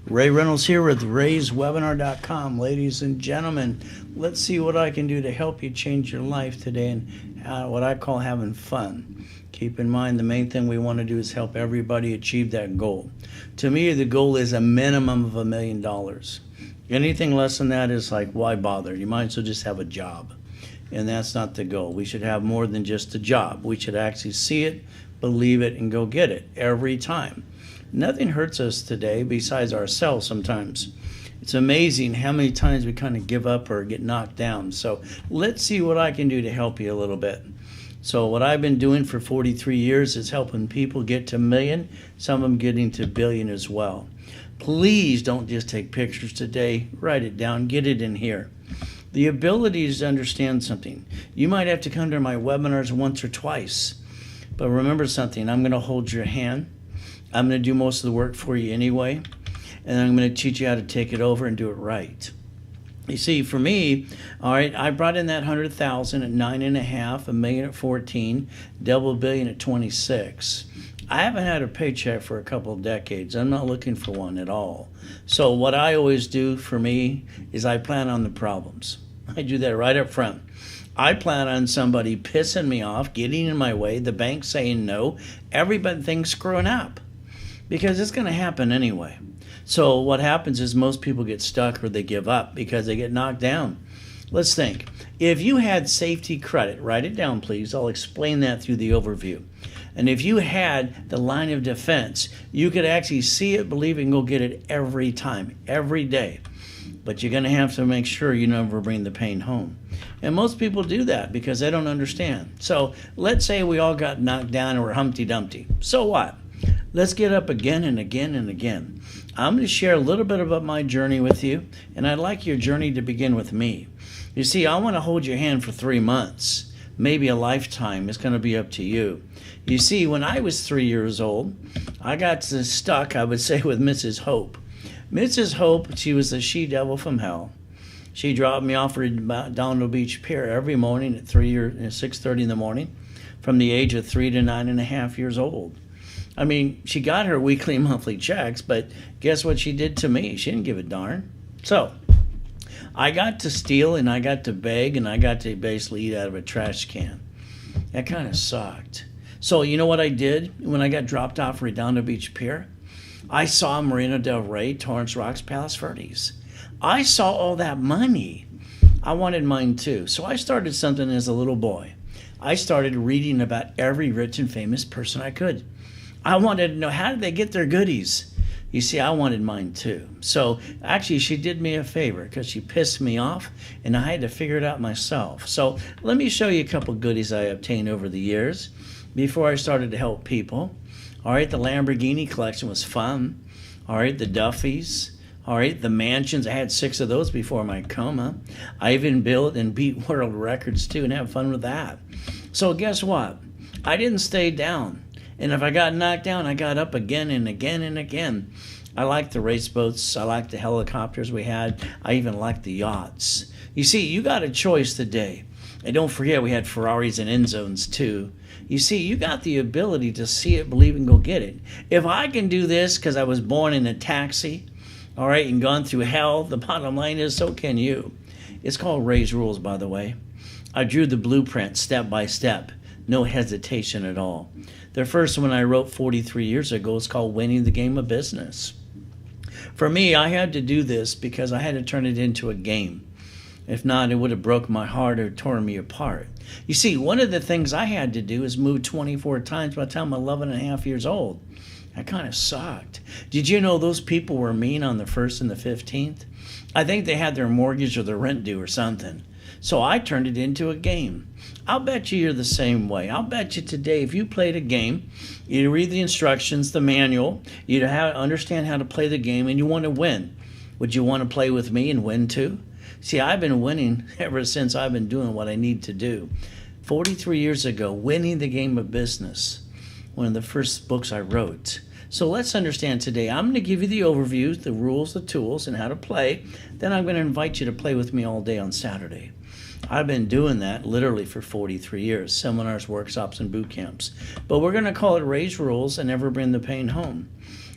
Ray Reynolds here with RaysWebinar.com. Ladies and gentlemen, let's see what I can do to help you change your life today and what I call having fun. Keep in mind the main thing we want to do is help everybody achieve that goal. To me, the goal is a minimum of $1 million. Anything less than that is like, why bother? You might as well just have a job. And that's not the goal. We should have more than just a job. We should actually see it, believe it, and go get it every time. Nothing hurts us today besides ourselves sometimes. It's amazing how many times we kind of give up or get knocked down. So let's see what I can do to help you a little bit. So what I've been doing for 43 years is helping people get to $1 million, some of them getting to $1 billion as well. Please don't just take pictures today. Write it down. Get it in here. The ability is to understand something. You might have to come to my webinars once or twice. But remember something. I'm going to hold your hand. I'm going to do most of the work for you anyway, and I'm going to teach you how to take it over and do it right. You see, for me, all right, I brought in that 100,000 at 9.5, $1 million at 14, double $1 billion at 26. I haven't had a paycheck for a couple of decades. I'm not looking for one at all. So what I always do for me is I plan on the problems. I do that right up front. I plan on somebody pissing me off, getting in my way, the bank saying no, everything's screwing up. Because it's going to happen anyway. So what happens is most people get stuck or they give up because they get knocked down. Let's think. If you had safety credit, write it down please. I'll explain that through the overview. And if you had the line of defense, you could actually see it, believe it, and go get it every time, every day. But you're going to have to make sure you never bring the pain home. And most people do that because they don't understand. So let's say we all got knocked down and we're Humpty Dumpty. So what? Let's get up again and again and again. I'm going to share a little bit about my journey with you, and I'd like your journey to begin with me. You see, I want to hold your hand for 3 months, maybe a lifetime. It's going to be up to you. You see, when I was 3 years old, I got stuck, I would say, with Mrs. Hope. Mrs. Hope, she was the she-devil from hell. She dropped me off at Donald Beach Pier every morning at 6:30 in the morning from the age of 3 to 9.5 years old. I mean, she got her weekly, monthly checks, but guess what she did to me? She didn't give a darn. So I got to steal and I got to beg and I got to basically eat out of a trash can. That kind of sucked. So you know what I did when I got dropped off at Redondo Beach Pier? I saw Marina Del Rey, Torrance Rocks, Palos Verdes. I saw all that money. I wanted mine too. So I started something as a little boy. I started reading about every rich and famous person I could. I wanted to know, how did they get their goodies? You see, I wanted mine too. So actually, she did me a favor because she pissed me off and I had to figure it out myself. So let me show you a couple goodies I obtained over the years before I started to help people. All right, the Lamborghini collection was fun. All right, the Duffys. All right, the mansions. I had 6 of those before my coma. I even built and beat world records too and had fun with that. So guess what? I didn't stay down. And if I got knocked down, I got up again and again and again. I liked the race boats. I liked the helicopters we had. I even liked the yachts. You see, you got a choice today. And don't forget, we had Ferraris and end zones too. You see, you got the ability to see it, believe it, and go get it. If I can do this because I was born in a taxi, all right, and gone through hell, the bottom line is so can you. It's called Ray's Rules, by the way. I drew the blueprint step by step. No hesitation at all. The first one I wrote 43 years ago is called Winning the Game of Business. For me, I had to do this because I had to turn it into a game. If not, it would have broke my heart or torn me apart. You see, one of the things I had to do is move 24 times by the time I'm 11 and a half years old. That kind of sucked. Did you know those people were mean on the 1st and the 15th? I think they had their mortgage or their rent due or something. So I turned it into a game. I'll bet you're the same way. I'll bet you today if you played a game, you read the instructions, the manual, you understand how to play the game, and you want to win. Would you want to play with me and win too? See, I've been winning ever since I've been doing what I need to do. 43 years ago, Winning the Game of Business, one of the first books I wrote. So let's understand today. I'm going to give you the overview, the rules, the tools, and how to play. Then I'm going to invite you to play with me all day on Saturday. I've been doing that literally for 43 years, seminars, workshops, and boot camps. But we're going to call it Raise Rules and Never Bring the Pain Home.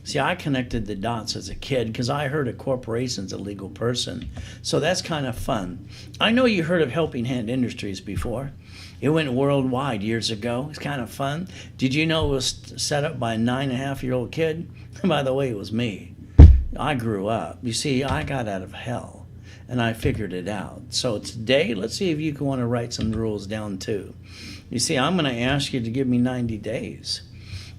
See, I connected the dots as a kid because I heard a corporation's a legal person. So that's kind of fun. I know you heard of Helping Hand Industries before. It went worldwide years ago. It's kind of fun. Did you know it was set up by a 9.5-year-old kid? By the way, it was me. I grew up. You see, I got out of hell and I figured it out. So today, let's see if you can want to write some rules down too. You see, I'm going to ask you to give me 90 days.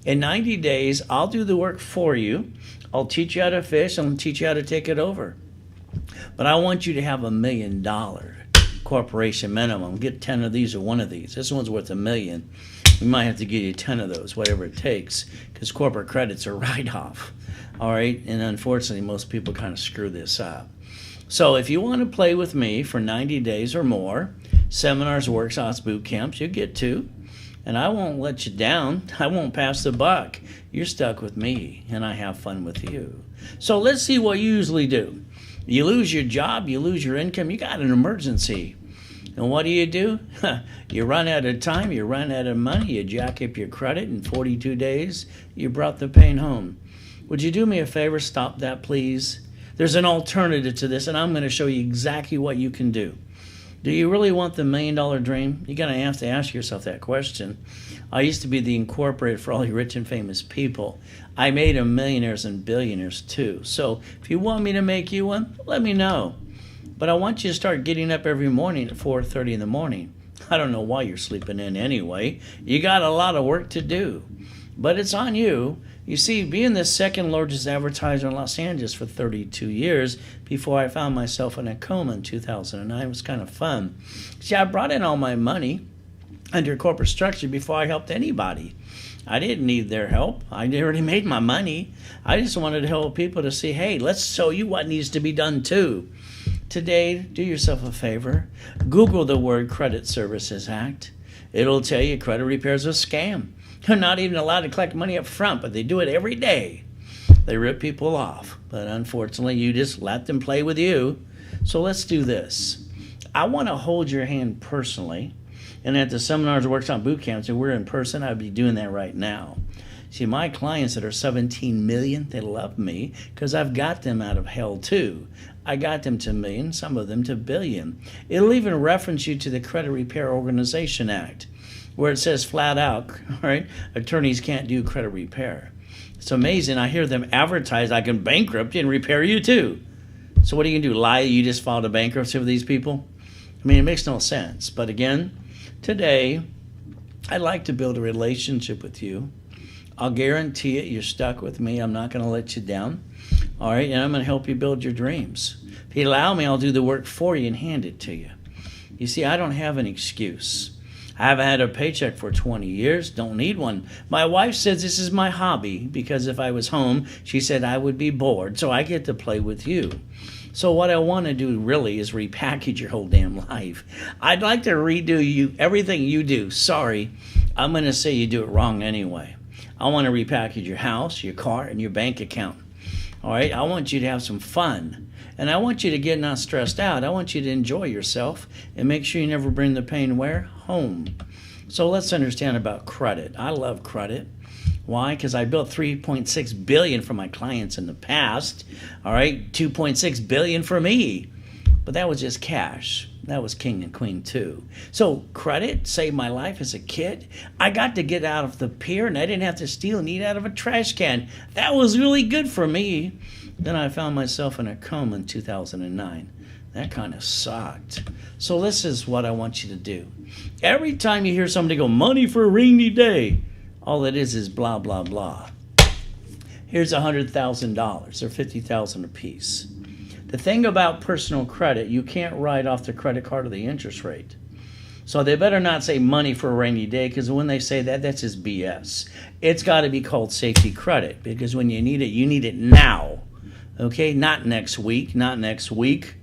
In 90 days, I'll do the work for you. I'll teach you how to fish. I'll teach you how to take it over. But I want you to have $1 million corporation minimum. Get 10 of these or one of these. This one's worth $1 million. We might have to give you 10 of those, whatever it takes, because corporate credits are write-off. All right? And unfortunately, most people kind of screw this up. So if you want to play with me for 90 days or more, seminars, workshops, boot camps, you get 2. And I won't let you down. I won't pass the buck. You're stuck with me, and I have fun with you. So let's see what you usually do. You lose your job, you lose your income, you got an emergency. And what do? You run out of time, you run out of money, you jack up your credit. In 42 days, you brought the pain home. Would you do me a favor? Stop that, please. There's an alternative to this, and I'm going to show you exactly what you can do. Do you really want the $1 million dream? You're going to have to ask yourself that question. I used to be the incorporated for all you rich and famous people. I made them millionaires and billionaires too. So if you want me to make you one, let me know. But I want you to start getting up every morning at 4:30 in the morning. I don't know why you're sleeping in anyway. You got a lot of work to do. But it's on you. You see, being the second largest advertiser in Los Angeles for 32 years before I found myself in a coma in 2009 was kind of fun. See, I brought in all my money under corporate structure before I helped anybody. I didn't need their help. I already made my money. I just wanted to help people to see, hey, let's show you what needs to be done too. Today, do yourself a favor. Google the word Credit Services Act. It'll tell you credit repair is a scam. They're not even allowed to collect money up front, but they do it every day. They rip people off. But unfortunately, you just let them play with you. So let's do this. I want to hold your hand personally. And at the seminars, workshop, boot camps, if we're in person, I'd be doing that right now. See, my clients that are 17 million, they love me because I've got them out of hell too. I got them to million, some of them to billion. It'll even reference you to the Credit Repair Organization Act, where it says flat out, right, attorneys can't do credit repair. It's amazing. I hear them advertise, I can bankrupt you and repair you too. So what are you going to do, lie you just filed a bankruptcy for these people? I mean, it makes no sense. But again, today, I'd like to build a relationship with you. I'll guarantee it, you're stuck with me. I'm not going to let you down. All right, and I'm going to help you build your dreams. If you allow me, I'll do the work for you and hand it to you. You see, I don't have an excuse. I haven't had a paycheck for 20 years, don't need one. My wife says this is my hobby because if I was home, she said I would be bored, so I get to play with you. So what I want to do really is repackage your whole damn life. I'd like to redo you, everything you do. Sorry, I'm going to say you do it wrong anyway. I want to repackage your house, your car, and your bank account. All right, I want you to have some fun. And I want you to get not stressed out. I want you to enjoy yourself and make sure you never bring the pain where? Home. So let's understand about credit. I love credit. Why? Because I built $3.6 billion for my clients in the past. All right, $2.6 billion for me. But that was just cash. That was king and queen too. So credit saved my life as a kid. I got to get out of the pier and I didn't have to steal and eat out of a trash can. That was really good for me. Then I found myself in a coma in 2009. That kind of sucked. So this is what I want you to do. Every time you hear somebody go, money for a rainy day, all it is blah, blah, blah. Here's $100,000 or $50,000 a piece. The thing about personal credit, you can't write off the credit card or the interest rate. So they better not say money for a rainy day, because when they say that, that's just BS. It's got to be called safety credit, because when you need it now. Okay, not next week, not next week.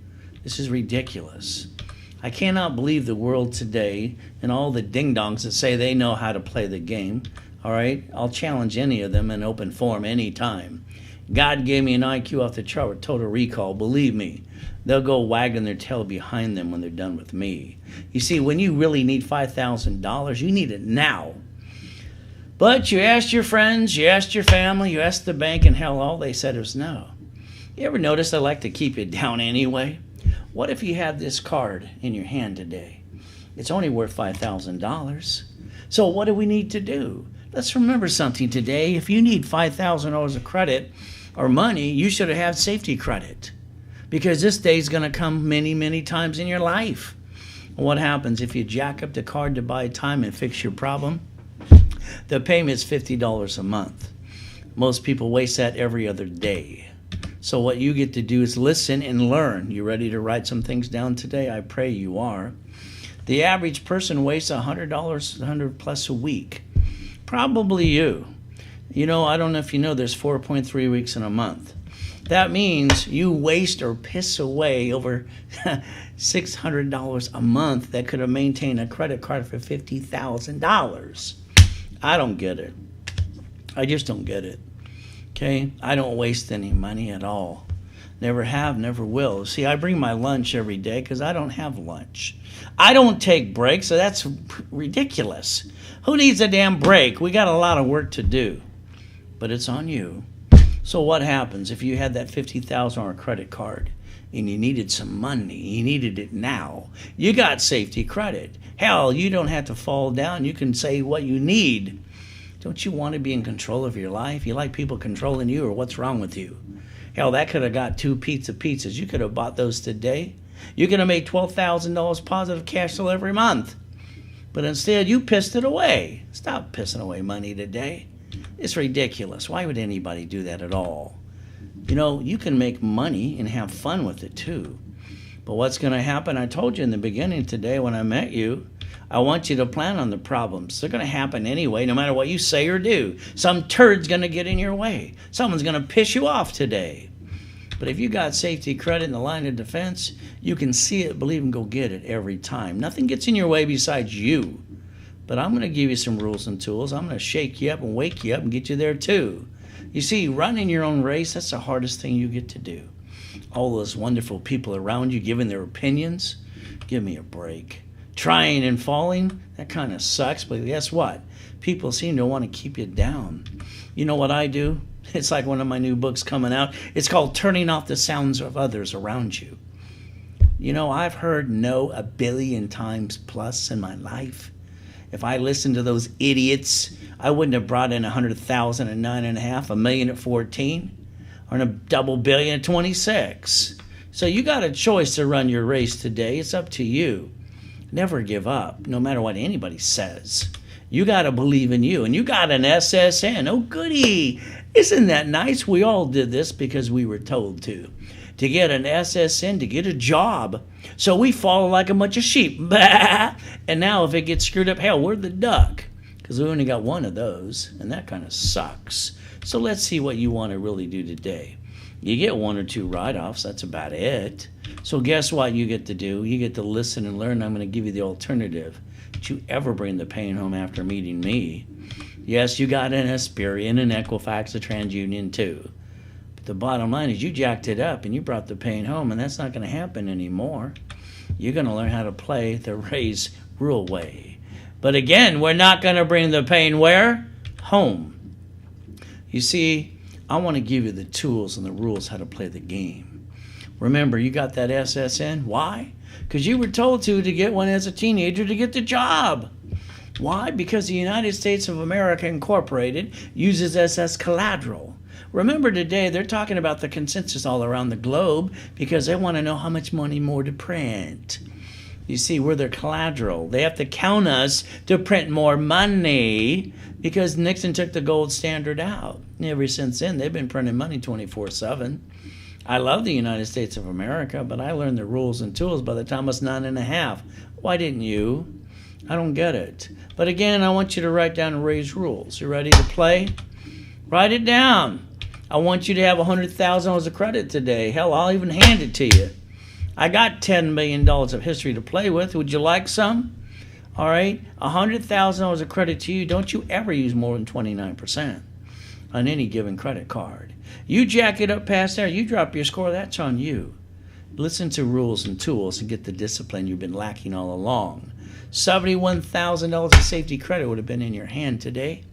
This is ridiculous. I cannot believe the world today and all the ding-dongs that say they know how to play the game. All right, I'll challenge any of them in open forum anytime. God gave me an IQ off the chart with total recall. Believe me, they'll go wagging their tail behind them when they're done with me. You see, when you really need $5,000, you need it now. But you asked your friends, you asked your family, you asked the bank, and hell, all they said was no. You ever notice they like to keep you down anyway? What if you had this card in your hand today? It's only worth $5,000. So what do we need to do? Let's remember something today. If you need $5,000 of credit or money, you should have safety credit, because this day is going to come many, many times in your life. What happens if you jack up the card to buy time and fix your problem? The payment's $50 a month. Most people waste that every other day. So what you get to do is listen and learn. You ready to write some things down today? I pray you are. The average person wastes $100, $100 plus a week. Probably you. You know, I don't know if you know, there's 4.3 weeks in a month. That means you waste or piss away over $600 a month that could have maintained a credit card for $50,000. I don't get it. I just don't get it. Okay? I don't waste any money at all. Never have, never will. See, I bring my lunch every day because I don't have lunch. I don't take breaks, so that's ridiculous. Who needs a damn break? We got a lot of work to do. But it's on you. So what happens if you had that $50,000 credit card and you needed some money, you needed it now? You got safety credit. Hell, you don't have to fall down. You can say what you need. Don't you want to be in control of your life? You like people controlling you, or what's wrong with you? Hell, that could have got 2 pizzas. You could have bought those today. You could have made $12,000 positive cash flow every month. But instead, you pissed it away. Stop pissing away money today. It's ridiculous. Why would anybody do that at all? You know, you can make money and have fun with it too. But what's going to happen? I told you in the beginning today when I met you, I want you to plan on the problems. They're going to happen anyway, no matter what you say or do. Some turd's going to get in your way. Someone's going to piss you off today. But if you got safety credit in the line of defense, you can see it, believe, and go get it every time. Nothing gets in your way besides you. But I'm going to give you some rules and tools. I'm going to shake you up and wake you up and get you there too. You see, running your own race, that's the hardest thing you get to do. All those wonderful people around you giving their opinions, give me a break. Trying and falling, that kind of sucks, but guess what? People seem to want to keep you down. You know what I do? It's like one of my new books coming out. It's called Turning Off the Sounds of Others Around You. You know, I've heard no 1 billion times plus in my life. If I listened to those idiots, I wouldn't have brought in 100,000 at 9.5, 1 million at 14, or a double billion at 26. So you got a choice to run your race today. It's up to you. Never give up, no matter what anybody says. You got to believe in you. And you got an SSN. Oh, goody. Isn't that nice? We all did this because we were told to. To get an SSN, to get a job. So we follow like a bunch of sheep. Bah! And now if it gets screwed up, hell, we're the duck. Because we only got one of those. And that kind of sucks. So let's see what you want to really do today. You get 1 or 2 write-offs. That's about it. So guess what you get to do? You get to listen and learn. I'm going to give you the alternative. Don't you ever bring the pain home after meeting me. Yes, you got an Aspirian, an Equifax, a TransUnion too. But the bottom line is you jacked it up and you brought the pain home, and that's not going to happen anymore. You're going to learn how to play the Ray's rule way. But again, we're not going to bring the pain where? Home. You see, I want to give you the tools and the rules how to play the game. Remember, you got that SSN. Why? Because you were told to get one as a teenager to get the job. Why? Because the United States of America Incorporated uses us as collateral. Remember today, they're talking about the consensus all around the globe because they want to know how much money more to print. You see, we're their collateral. They have to count us to print more money because Nixon took the gold standard out. Ever since then, they've been printing money 24/7. I love the United States of America, but I learned the rules and tools by the time I was 9.5. Why didn't you? I don't get it. But again, I want you to write down Ray's rules. You ready to play? Write it down. I want you to have $100,000 of credit today. Hell, I'll even hand it to you. I got $10 million of history to play with. Would you like some? All right, $100,000 of credit to you. Don't you ever use more than 29% on any given credit card. You jack it up past there, you drop your score, that's on you. Listen to rules and tools and get the discipline you've been lacking all along. $71,000 of safety credit would have been in your hand today.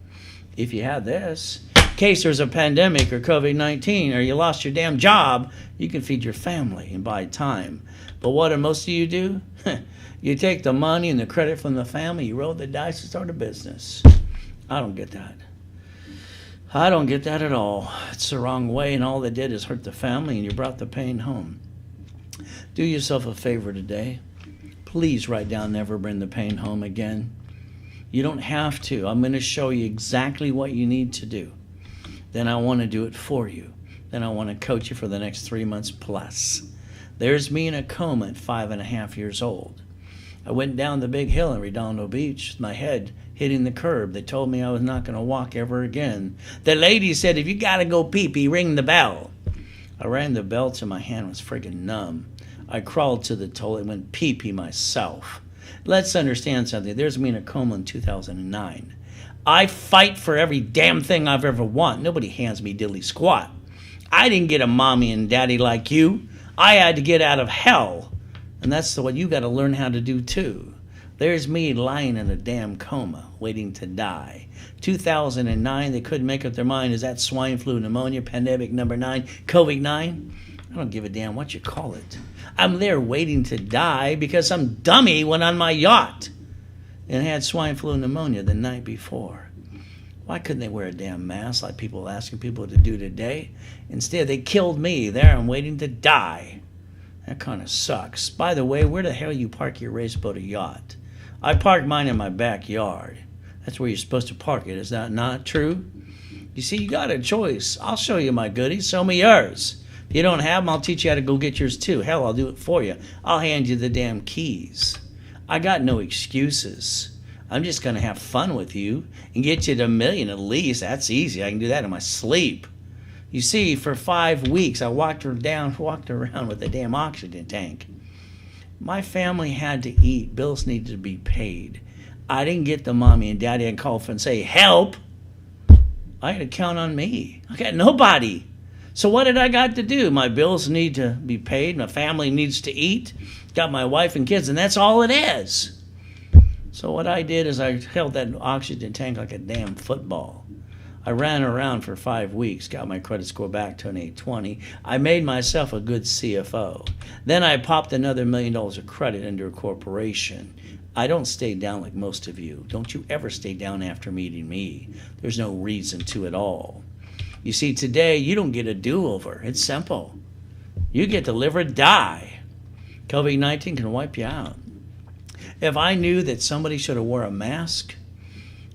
if you had this. In case there's a pandemic or COVID-19 or you lost your damn job, you can feed your family and buy time. But what do most of you do? You take the money and the credit from the family, you roll the dice and start a business. I don't get that. I don't get that at all. It's the wrong way, and all they did is hurt the family, and you brought the pain home. Do yourself a favor today. Please write down never bring the pain home again. You don't have to. I'm going to show you exactly what you need to do. Then I want to do it for you. Then I want to coach you for the next 3 months plus. There's me in a coma at 5.5 years old. I went down the big hill in Redondo Beach with my head hitting the curb. They told me I was not going to walk ever again. The lady said, if you got to go pee-pee, ring the bell. I rang the bell till my hand was friggin' numb. I crawled to the toilet and went pee-pee myself. Let's understand something. There's me in a coma in 2009. I fight for every damn thing I've ever wanted. Nobody hands me diddly squat. I didn't get a mommy and daddy like you. I had to get out of hell. And that's what you got to learn how to do too. There's me lying in a damn coma, waiting to die. 2009, they couldn't make up their mind. Is that swine flu, pneumonia, pandemic number 9, COVID-9? I don't give a damn what you call it. I'm there waiting to die because some dummy went on my yacht and had swine flu pneumonia the night before. Why couldn't they wear a damn mask like people are asking people to do today? Instead, they killed me. There I'm waiting to die. That kind of sucks. By the way, where the hell you park your raceboat or yacht? I parked mine in my backyard. That's where you're supposed to park it. Is that not true? You see, you got a choice. I'll show you my goodies. Show me yours. If you don't have them, I'll teach you how to go get yours too. Hell, I'll do it for you. I'll hand you the damn keys. I got no excuses. I'm just going to have fun with you and get you to $1 million at least. That's easy. I can do that in my sleep. You see, for 5 weeks, I walked around with a damn oxygen tank. My family had to eat. Bills needed to be paid. I didn't get the mommy and daddy and call and say, help. I had to count on me. I got nobody. So what did I got to do? My bills need to be paid. My family needs to eat. Got my wife and kids, and that's all it is. So what I did is I held that oxygen tank like a damn football. I ran around for 5 weeks, got my credit score back to an 820. I made myself a good CFO. Then I popped another $1 million of credit into a corporation. I don't stay down like most of you. Don't you ever stay down after meeting me. There's no reason to at all. You see, today you don't get a do-over. It's simple. You get to live or die. COVID-19 can wipe you out. If I knew that somebody should have wore a mask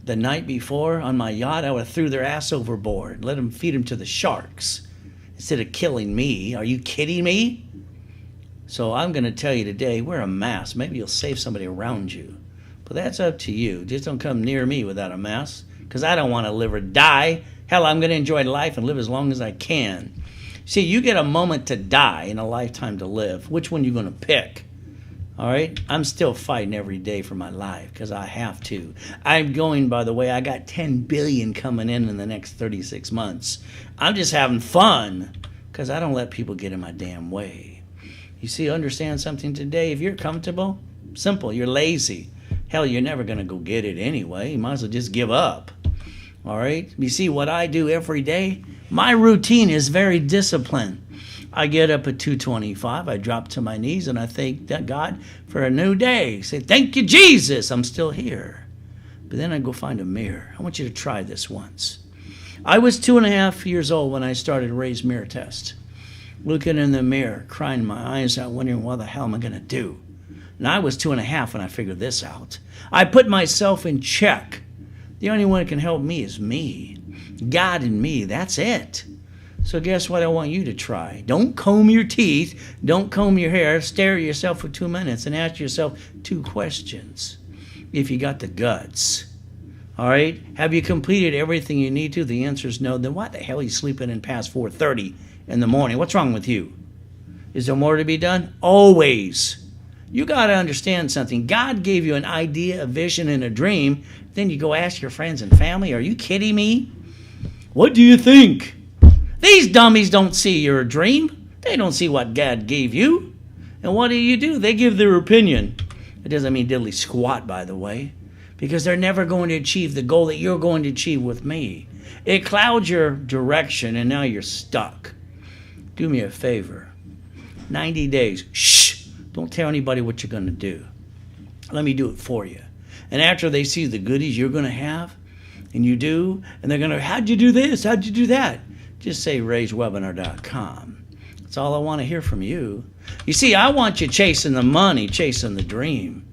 the night before on my yacht, I would have threw their ass overboard, let them feed them to the sharks instead of killing me. Are you kidding me? So I'm going to tell you today, wear a mask. Maybe you'll save somebody around you. But that's up to you. Just don't come near me without a mask because I don't want to live or die. Hell, I'm going to enjoy life and live as long as I can. See, you get a moment to die and a lifetime to live. Which one are you going to pick? All right? I'm still fighting every day for my life because I have to. I'm going, by the way, I got $10 billion coming in the next 36 months. I'm just having fun because I don't let people get in my damn way. You see, understand something today? If you're comfortable, simple, you're lazy. Hell, you're never going to go get it anyway. You might as well just give up. All right? You see what I do every day? My routine is very disciplined. I get up at 2:25, I drop to my knees, and I thank God for a new day. Say, thank you, Jesus, I'm still here. But then I go find a mirror. I want you to try this once. I was 2.5 years old when I started a raised mirror test. Looking in the mirror, crying my eyes out, wondering what the hell am I going to do? And I was 2.5 when I figured this out. I put myself in check. The only one that can help me is me. God and me, that's it. So guess what I want you to try? Don't comb your teeth. Don't comb your hair. Stare at yourself for 2 minutes and ask yourself 2 questions. If you got the guts. All right? Have you completed everything you need to? The answer is no. Then why the hell are you sleeping in past 4:30 in the morning? What's wrong with you? Is there more to be done? Always. You got to understand something. God gave you an idea, a vision, and a dream. Then you go ask your friends and family, are you kidding me? What do you think? These dummies don't see your dream. They don't see what God gave you. And what do? They give their opinion. It doesn't mean diddly squat, by the way. because they're never going to achieve the goal that you're going to achieve with me. It clouds your direction, and now you're stuck. Do me a favor. 90 days. Shh! Don't tell anybody what you're going to do. Let me do it for you. And after they see the goodies you're going to have, and you do, and they're going to, how'd you do this? How'd you do that? Just say raisewebinar.com. That's all I want to hear from you. You see, I want you chasing the money, chasing the dream.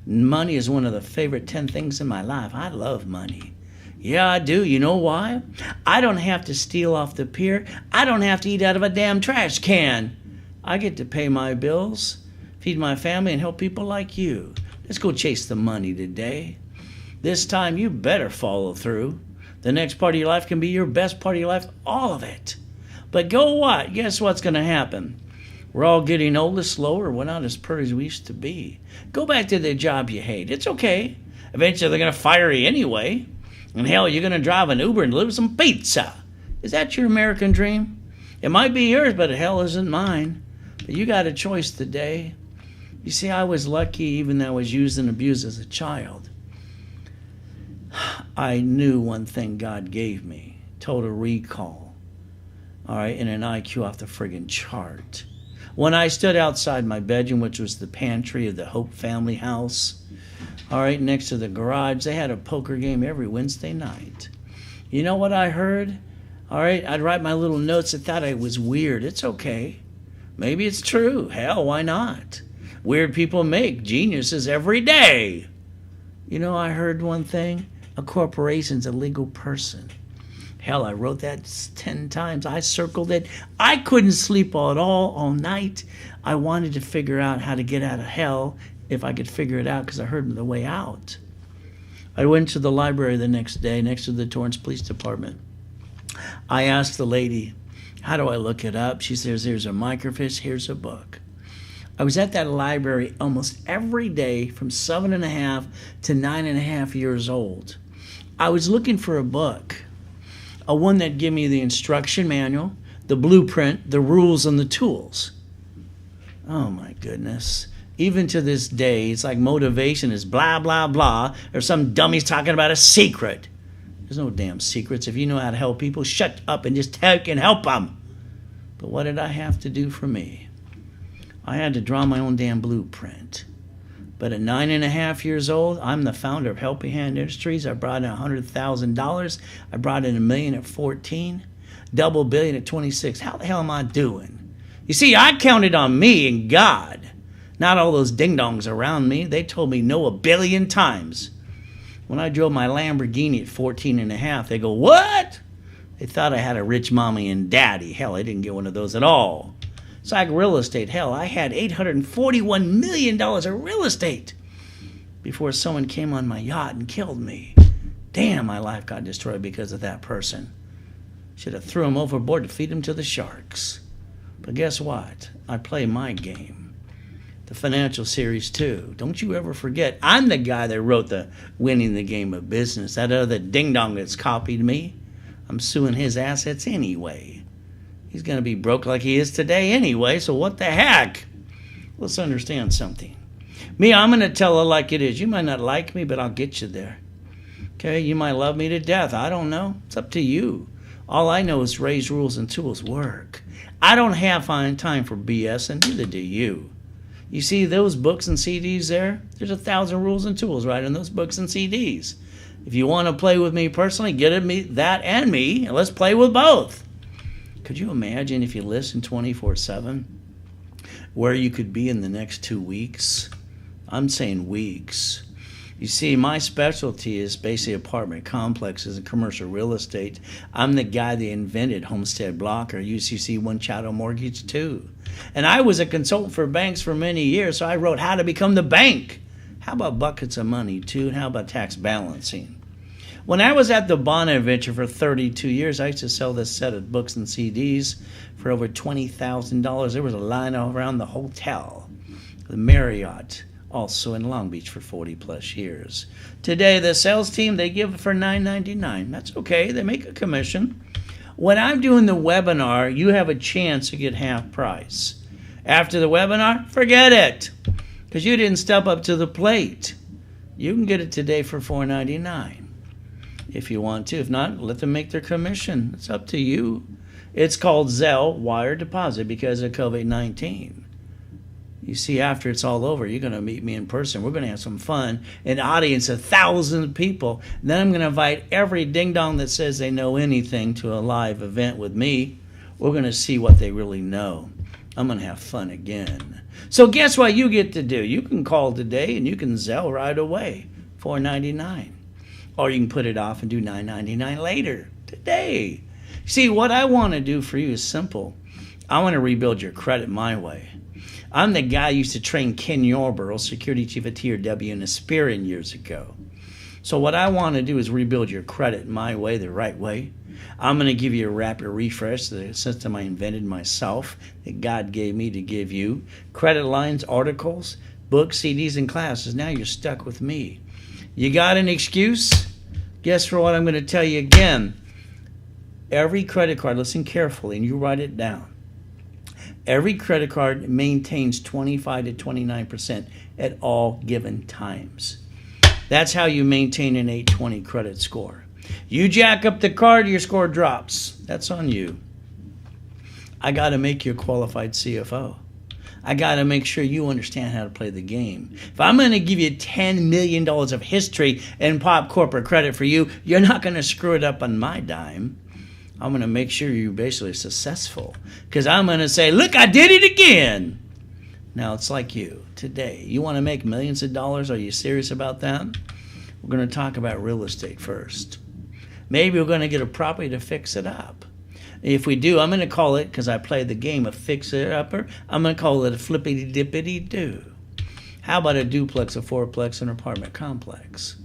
Money is one of the favorite 10 things in my life. I love money. Yeah, I do. You know why? I don't have to steal off the pier. I don't have to eat out of a damn trash can. I get to pay my bills, feed my family, and help people like you. Let's go chase the money today. This time, you better follow through. The next part of your life can be your best part of your life, all of it. But go what? Guess what's going to happen? We're all getting older, slower. We're not as pretty as we used to be. Go back to the job you hate. It's okay. Eventually, they're going to fire you anyway. And hell, you're going to drive an Uber and deliver some pizza. Is that your American dream? It might be yours, but hell isn't mine. But you got a choice today. You see, I was lucky even though I was used and abused as a child. I knew one thing God gave me. Total recall. All right, and an IQ off the friggin' chart. When I stood outside my bedroom, which was the pantry of the Hope family house, all right, next to the garage, they had a poker game every Wednesday night. You know what I heard? All right, I'd write my little notes that thought I was weird. It's okay. Maybe it's true. Hell, why not? Weird people make geniuses every day. You know, I heard one thing. A corporation's a legal person. Hell, I wrote that 10 times. I circled it. I couldn't sleep at all night. I wanted to figure out how to get out of hell if I could figure it out because I heard the way out. I went to the library the next day next to the Torrance Police Department. I asked the lady, how do I look it up? She says, here's a microfiche, here's a book. I was at that library almost every day from 7.5 to 9.5 years old. I was looking for a book, a one that gave me the instruction manual, the blueprint, the rules, and the tools. Oh my goodness. Even to this day, it's like motivation is blah, blah, blah, or some dummy's talking about a secret. There's no damn secrets. If you know how to help people, shut up and just take and help them. But what did I have to do for me? I had to draw my own damn blueprint. But at 9.5 years old, I'm the founder of Helping Hand Industries. I brought in $100,000. I brought in $1 million at 14, double billion at 26. How the hell am I doing? You see, I counted on me and God, not all those ding-dongs around me. They told me no 1 billion times. When I drove my Lamborghini at 14.5, they go, what? They thought I had a rich mommy and daddy. Hell, I didn't get one of those at all. It's like real estate. Hell, I had $841 million of real estate before someone came on my yacht and killed me. Damn, my life got destroyed because of that person. Should have threw him overboard to feed him to the sharks. But guess what? I play my game. The financial series too. Don't you ever forget, I'm the guy that wrote the Winning the Game of Business. That other ding-dong that's copied me, I'm suing his assets anyway. He's going to be broke like he is today anyway, so what the heck? Let's understand something. Me, I'm going to tell it like it is. You might not like me, but I'll get you there. Okay, you might love me to death. I don't know. It's up to you. All I know is Ray's rules and tools work. I don't have time for BS, and neither do you. You see those books and CDs there? There's 1,000 rules and tools right in those books and CDs. If you want to play with me personally, get at me, that and me, and let's play with both. Could you imagine if you listen 24/7 where you could be in the next 2 weeks? I'm saying weeks. You see, my specialty is basically apartment complexes and commercial real estate. I'm the guy that invented Homestead Block or UCC One Chattel Mortgage too. And I was a consultant for banks for many years, so I wrote How to Become the Bank. How about buckets of money too? And how about tax balancing? When I was at the Bonaventure for 32 years, I used to sell this set of books and CDs for over $20,000. There was a line around the hotel, the Marriott, also in Long Beach for 40 plus years. Today, the sales team, they give it for $9.99. That's okay. They make a commission. When I'm doing the webinar, you have a chance to get half price. After the webinar, forget it, because you didn't step up to the plate. You can get it today for $4.99 if you want to. If not, let them make their commission. It's up to you. It's called Zelle Wire Deposit because of COVID-19. You see, after it's all over, you're going to meet me in person. We're going to have some fun. An audience of thousands of people. And then I'm going to invite every ding-dong that says they know anything to a live event with me. We're going to see what they really know. I'm going to have fun again. So guess what you get to do? You can call today and you can Zelle right away, $4.99. Or you can put it off and do $9.99 later, today. See, what I want to do for you is simple. I want to rebuild your credit my way. I'm the guy who used to train Ken Yarborough, security chief at TRW in Aspirin years ago. So what I want to do is rebuild your credit my way, the right way. I'm going to give you a rapid refresh, the system I invented myself, that God gave me to give you. Credit lines, articles, books, CDs, and classes. Now you're stuck with me. You got an excuse? Guess for what I'm going to tell you again. Every credit card, listen carefully, and you write it down. Every credit card maintains 25 to 29% at all given times. That's how you maintain an 820 credit score. You jack up the card, your score drops. That's on you. I got to make you a qualified CFO. I got to make sure you understand how to play the game. If I'm going to give you $10 million of history and pop corporate credit for you, you're not going to screw it up on my dime. I'm going to make sure you're basically successful. Because I'm going to say, look, I did it again. Now, it's like you today. You want to make millions of dollars? Are you serious about that? We're going to talk about real estate first. Maybe we're going to get a property to fix it up. If we do, I'm going to call it, because I played the game of fixer-upper, I'm going to call it a flippity-dippity-do. How about a duplex, a fourplex, an apartment complex?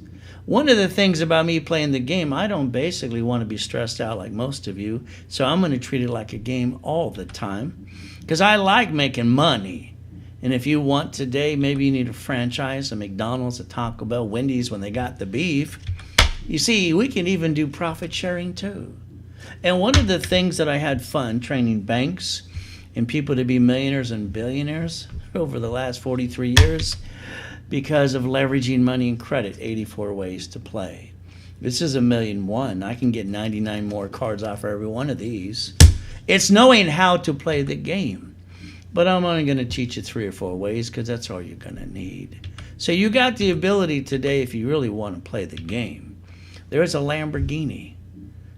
One of the things about me playing the game, I don't basically want to be stressed out like most of you, so I'm going to treat it like a game all the time, because I like making money. And if you want today, maybe you need a franchise, a McDonald's, a Taco Bell, Wendy's when they got the beef. You see, we can even do profit sharing too. And one of the things that I had fun training banks and people to be millionaires and billionaires over the last 43 years because of leveraging money and credit, 84 ways to play. This is 1,000,001. I can get 99 more cards off for every one of these. It's knowing how to play the game. But I'm only going to teach you 3 or 4 ways because that's all you're going to need. So you got the ability today if you really want to play the game. There's a Lamborghini.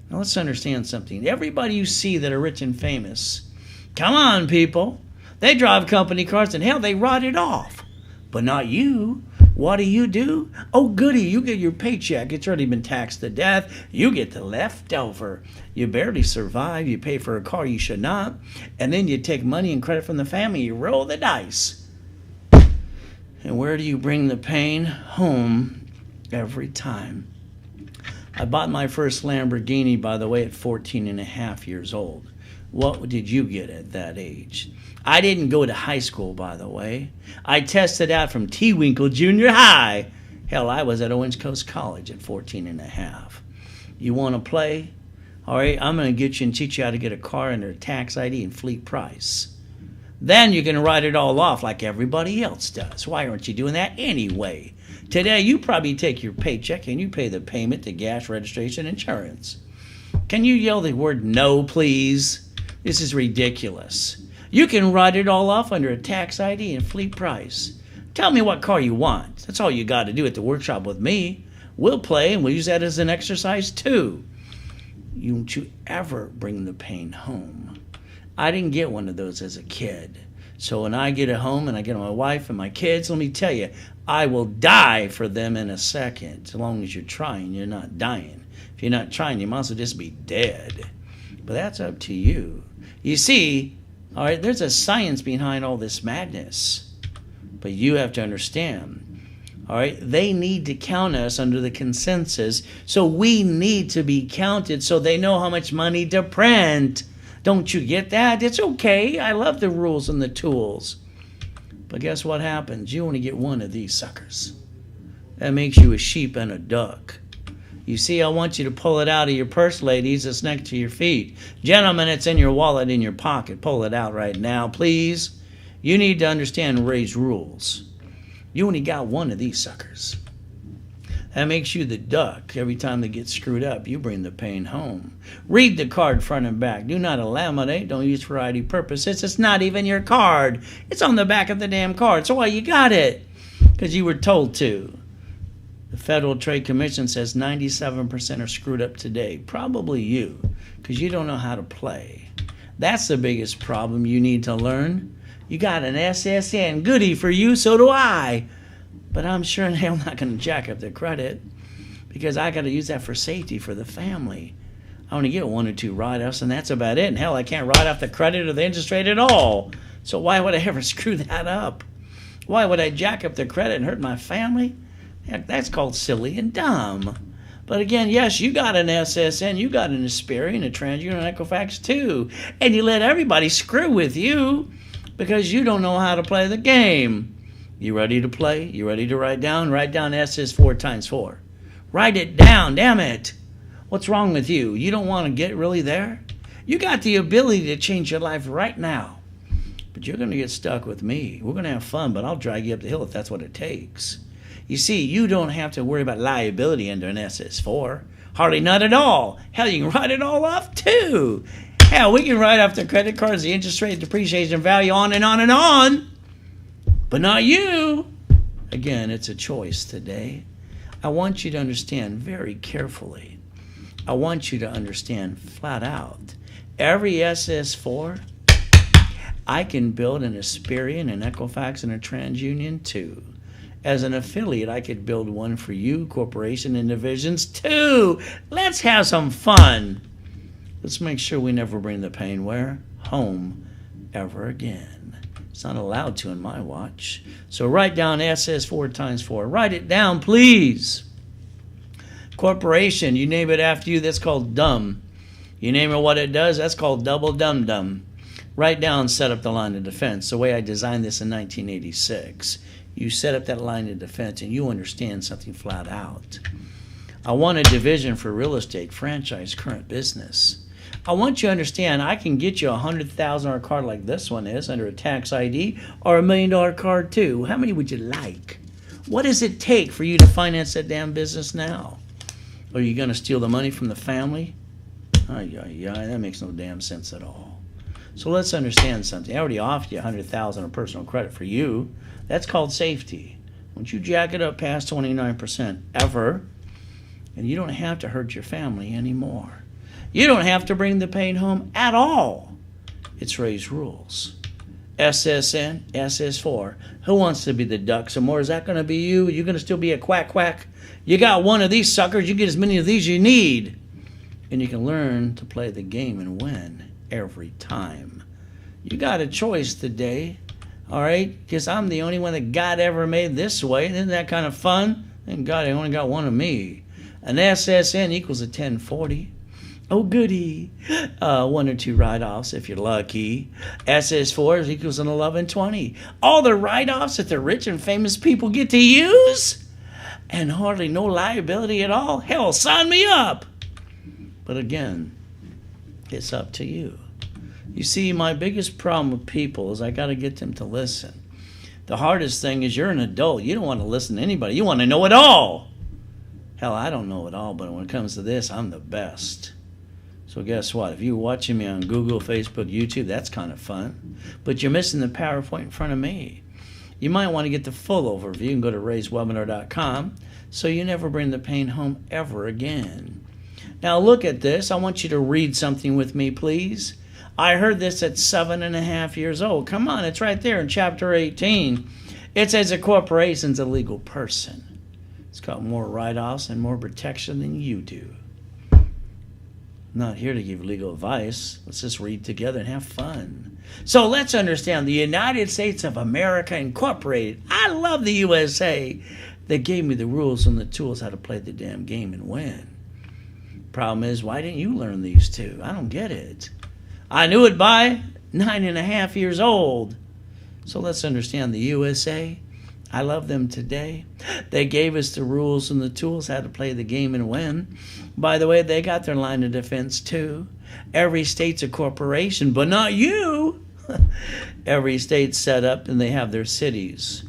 Now let's understand something. Everybody you see that are rich and famous, come on people, they drive company cars and hell they rot it off. But not you. What do? Oh goody, you get your paycheck. It's already been taxed to death. You get the leftover. You barely survive. You pay for a car you should not. And then you take money and credit from the family. You roll the dice. And where do you bring the pain? Home every time. I bought my first Lamborghini, by the way, at 14 and a half years old. What did you get at that age? I didn't go to high school, by the way. I tested out from T-Winkle Junior High. Hell, I was at Orange Coast College at 14 and a half. You want to play? All right, I'm going to get you and teach you how to get a car under tax ID and fleet price. Then you can write it all off like everybody else does. Why aren't you doing that anyway? Today, you probably take your paycheck and you pay the payment to gas, registration, insurance. Can you yell the word no, please? This is ridiculous. You can write it all off under a tax ID and fleet price. Tell me what car you want. That's all you got to do at the workshop with me. We'll play and we'll use that as an exercise too. Don't you ever bring the pain home. I didn't get one of those as a kid. So when I get at home and I get my wife and my kids, let me tell you, I will die for them in a second. As long as you're trying, you're not dying. If you're not trying, you might as well just be dead. But that's up to you. You see, all right, there's a science behind all this madness. But you have to understand, all right, they need to count us under the consensus. So we need to be counted so they know how much money to print. Don't you get that? It's okay. I love the rules and the tools. But guess what happens? You only get one of these suckers. That makes you a sheep and a duck. You see, I want you to pull it out of your purse, ladies. It's next to your feet. Gentlemen, it's in your wallet, in your pocket. Pull it out right now, please. You need to understand and raise rules. You only got one of these suckers. That makes you the duck. Every time they get screwed up, you bring the pain home. Read the card front and back. Do not laminate. Don't use for ID purposes. It's not even your card. It's on the back of the damn card. So why you got it? Because you were told to. The Federal Trade Commission says 97% are screwed up today. Probably you, because you don't know how to play. That's the biggest problem you need to learn. You got an SSN. Goody for you, so do I. But I'm sure I'm not going to jack up the credit because I got to use that for safety for the family. I only get 1 or 2 write-offs, and that's about it. And hell, I can't write off the credit or the interest rate at all. So why would I ever screw that up? Why would I jack up the credit and hurt my family? Heck, that's called silly and dumb. But again, yes, you got an SSN, you got an Asperian, a TransUnion, an Equifax too. And you let everybody screw with you because you don't know how to play the game. You ready to play? You ready to write down? Write down SS 4 times 4. Write it down, damn it. What's wrong with you? You don't want to get really there? You got the ability to change your life right now. But you're going to get stuck with me. We're going to have fun, but I'll drag you up the hill if that's what it takes. You see, you don't have to worry about liability under an SS4. Hardly none at all. Hell, you can write it all off too. Hell, we can write off the credit cards, the interest rate, depreciation value, on and on and on. But not you. Again, it's a choice today. I want you to understand very carefully. I want you to understand flat out. Every SS4, I can build an Asperian, an Equifax, and a TransUnion too. As an affiliate, I could build one for you, corporation, and divisions too. Let's have some fun. Let's make sure we never bring the pain where? Home ever again. It's not allowed to in my watch. So write down SS 4 times 4. Write it down, please. Corporation, you name it after you, that's called dumb. You name it what it does, that's called double dum-dum. Write down, set up the line of defense. The way I designed this in 1986. You set up that line of defense and you understand something flat out. I want a division for real estate, franchise, current business. I want you to understand I can get you a $100,000 card like this one is under a tax ID or a $1 million card too. How many would you like? What does it take for you to finance that damn business now? Are you going to steal the money from the family? That makes no damn sense at all. So let's understand something. I already offered you $100,000 of personal credit for you. That's called safety. Once you jack it up past 29% ever, and you don't have to hurt your family anymore. You don't have to bring the pain home at all. It's Ray's rules. SSN, SS4. Who wants to be the duck some more? Is that going to be you? You're going to still be a quack quack? You got one of these suckers. You get as many of these you need. And you can learn to play the game and win every time. You got a choice today. All right? Because I'm the only one that God ever made this way. Isn't that kind of fun? Thank God I only got one of me. An SSN equals a 1040. Oh, goody. 1 or 2 write-offs if you're lucky. SS4 equals an 1120. All the write-offs that the rich and famous people get to use? And hardly no liability at all? Hell, sign me up. But again, it's up to you. You see, my biggest problem with people is I got to get them to listen. The hardest thing is you're an adult. You don't want to listen to anybody. You want to know it all. Hell, I don't know it all, but when it comes to this, I'm the best. So guess what? If you're watching me on Google, Facebook, YouTube, that's kind of fun. But you're missing the PowerPoint in front of me. You might want to get the full overview and go to rayswebinar.com so you never bring the pain home ever again. Now look at this. I want you to read something with me, please. I heard this at 7.5 years old. Come on, it's right there in chapter 18. It says a corporation's a legal person. It's got more write-offs and more protection than you do. I'm not here to give legal advice. Let's just read together and have fun. So let's understand the United States of America Incorporated. I love the USA. They gave me the rules and the tools how to play the damn game and win. Problem is, why didn't you learn these two? I don't get it. I knew it by 9.5 years old. So let's understand the USA. I love them today. They gave us the rules and the tools how to play the game and win. By the way, they got their line of defense too. Every state's a corporation, but not you. Every state's set up and they have their cities.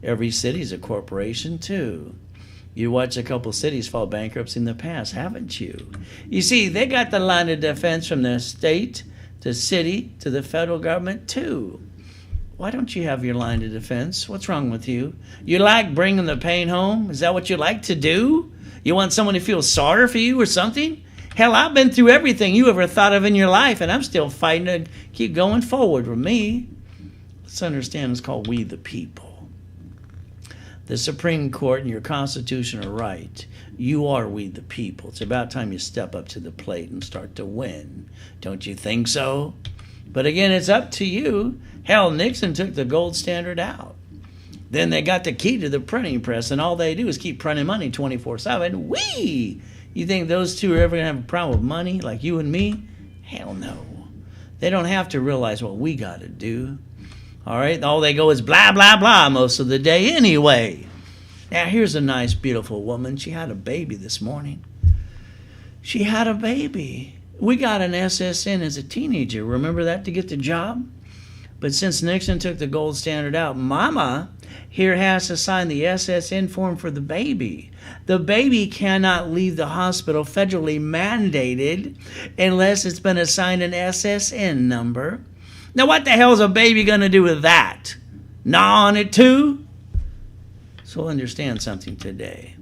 Every city's a corporation too. You watched a couple cities fall bankrupt in the past, haven't you? You see, they got the line of defense from the state to city to the federal government too. Why don't you have your line of defense? What's wrong with you? You like bringing the pain home? Is that what you like to do? You want someone to feel sorry for you or something? Hell, I've been through everything you ever thought of in your life, and I'm still fighting to keep going forward with me. Let's understand it's called we the people. The Supreme Court and your Constitution are right. You are we the people. It's about time you step up to the plate and start to win. Don't you think so? But again, it's up to you. Hell, Nixon took the gold standard out. Then they got the key to the printing press, and all they do is keep printing money 24/7. Whee! You think those two are ever going to have a problem with money like you and me? Hell no. They don't have to realize what we got to do. All right? All they go is blah, blah, blah most of the day anyway. Now, here's a nice, beautiful woman. She had a baby this morning. She had a baby. We got an SSN as a teenager. Remember that to get the job? But since Nixon took the gold standard out, Mama here has to sign the SSN form for the baby. The baby cannot leave the hospital federally mandated unless it's been assigned an SSN number. Now, what the hell is a baby going to do with that? Gnaw on it too? So understand something today.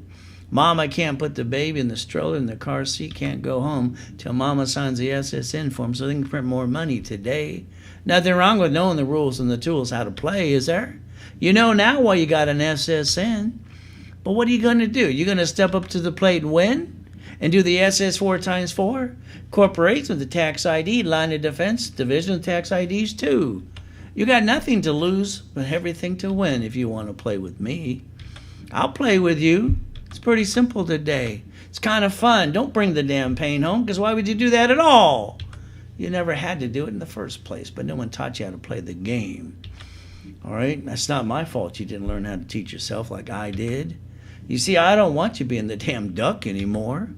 Mama can't put the baby in the stroller in the car seat, can't go home till Mama signs the SSN form so they can print more money today. Nothing wrong with knowing the rules and the tools how to play, is there? You know now why you got an SSN. But what are you going to do? You going to step up to the plate and win? And do the SS 4x4? Corporations with the tax ID, line of defense, division of tax IDs too. You got nothing to lose but everything to win if you want to play with me. I'll play with you. It's pretty simple today. It's kind of fun. Don't bring the damn pain home, because why would you do that at all? You never had to do it in the first place, but no one taught you how to play the game. All right? That's not my fault you didn't learn how to teach yourself like I did. You see, I don't want you being the damn duck anymore.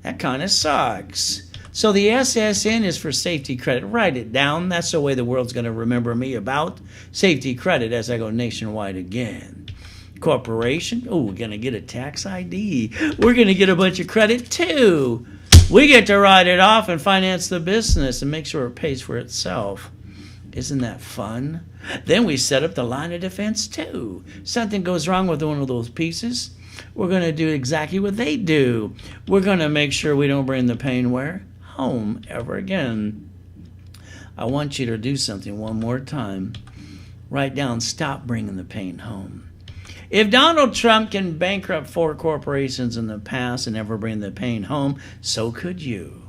That kind of sucks. So the SSN is for safety credit. Write it down. That's the way the world's going to remember me about safety credit as I go nationwide again. Corporation. Oh, we're going to get a tax ID. We're going to get a bunch of credit too. We get to write it off and finance the business and make sure it pays for itself. Isn't that fun? Then we set up the line of defense too. Something goes wrong with one of those pieces, we're going to do exactly what they do. We're going to make sure we don't bring the pain where? Home ever again. I want you to do something one more time. Write down, stop bringing the pain home. If Donald Trump can bankrupt 4 corporations in the past and never bring the pain home, so could you.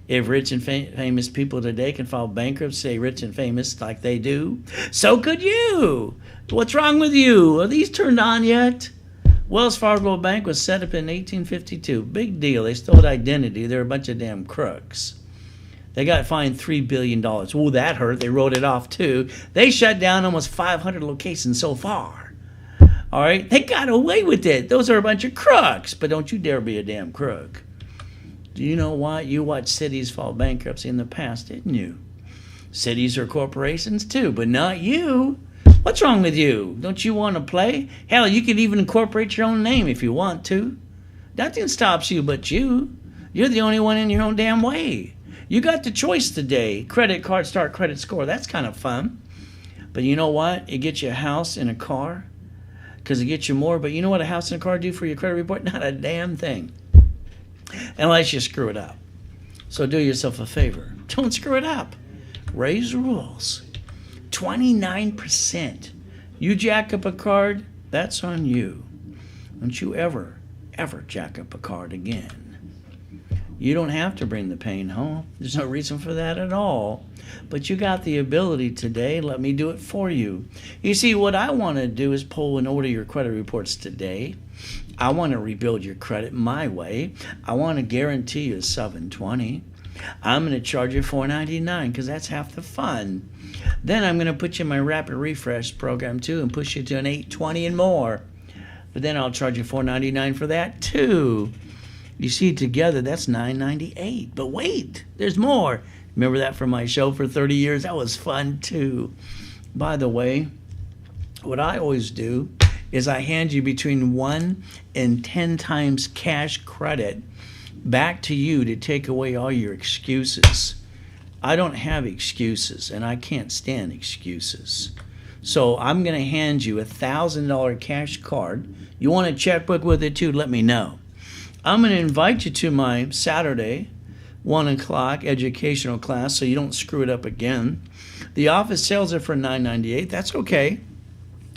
If rich and famous people today can file bankruptcy, rich and famous like they do, so could you. What's wrong with you? Are these turned on yet? Wells Fargo Bank was set up in 1852. Big deal. They stole identity. They're a bunch of damn crooks. They got fined $3 billion. Oh, that hurt. They wrote it off too. They shut down almost 500 locations so far. All right? They got away with it. Those are a bunch of crooks. But don't you dare be a damn crook. Do you know why? You watched cities fall bankruptcy in the past, didn't you? Cities are corporations too, but not you. What's wrong with you? Don't you want to play? Hell, you could even incorporate your own name if you want to. Nothing stops you but you. You're the only one in your own damn way. You got the choice today. Credit card, start credit score. That's kind of fun. But you know what? It gets you a house and a car because it gets you more. But you know what a house and a car do for your credit report? Not a damn thing. Unless you screw it up. So do yourself a favor. Don't screw it up. Raise rules. 29%. You jack up a card, that's on you. Don't you ever jack up a card again. You don't have to bring the pain home. There's no reason for that at all. But you got the ability today. Let me do it for you. You see, what I want to do is pull and order your credit reports today. I want to rebuild your credit my way. I want to guarantee you a 720. I'm going to charge you $4.99 because that's half the fun. Then I'm going to put you in my rapid refresh program too and push you to an 820 and more. But then I'll charge you $4.99 for that too. You see, together that's $9.98. But wait, there's more. Remember that from my show for 30 years? That was fun too. By the way, what I always do is I hand you between 1 and 10 times cash credit back to you to take away all your excuses. I don't have excuses, and I can't stand excuses. So I'm going to hand you $1,000 cash card. You want a checkbook with it too? Let me know. I'm going to invite you to my Saturday 1 o'clock educational class so you don't screw it up again. The office sells it for $9.98. That's okay.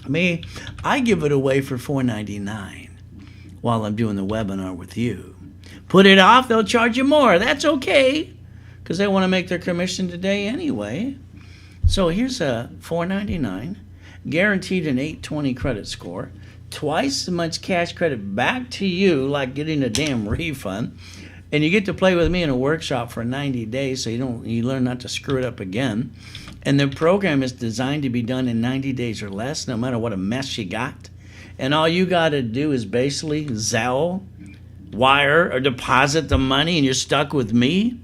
Me, I give it away for $4.99 while I'm doing the webinar with you. Put it off, they'll charge you more. That's okay, because they want to make their commission today anyway. So here's a $4.99, guaranteed an 820 credit score, twice as much cash credit back to you, like getting a damn refund. And you get to play with me in a workshop for 90 days so you learn not to screw it up again. And the program is designed to be done in 90 days or less, no matter what a mess you got. And all you got to do is basically Zelle, wire, or deposit the money, and you're stuck with me.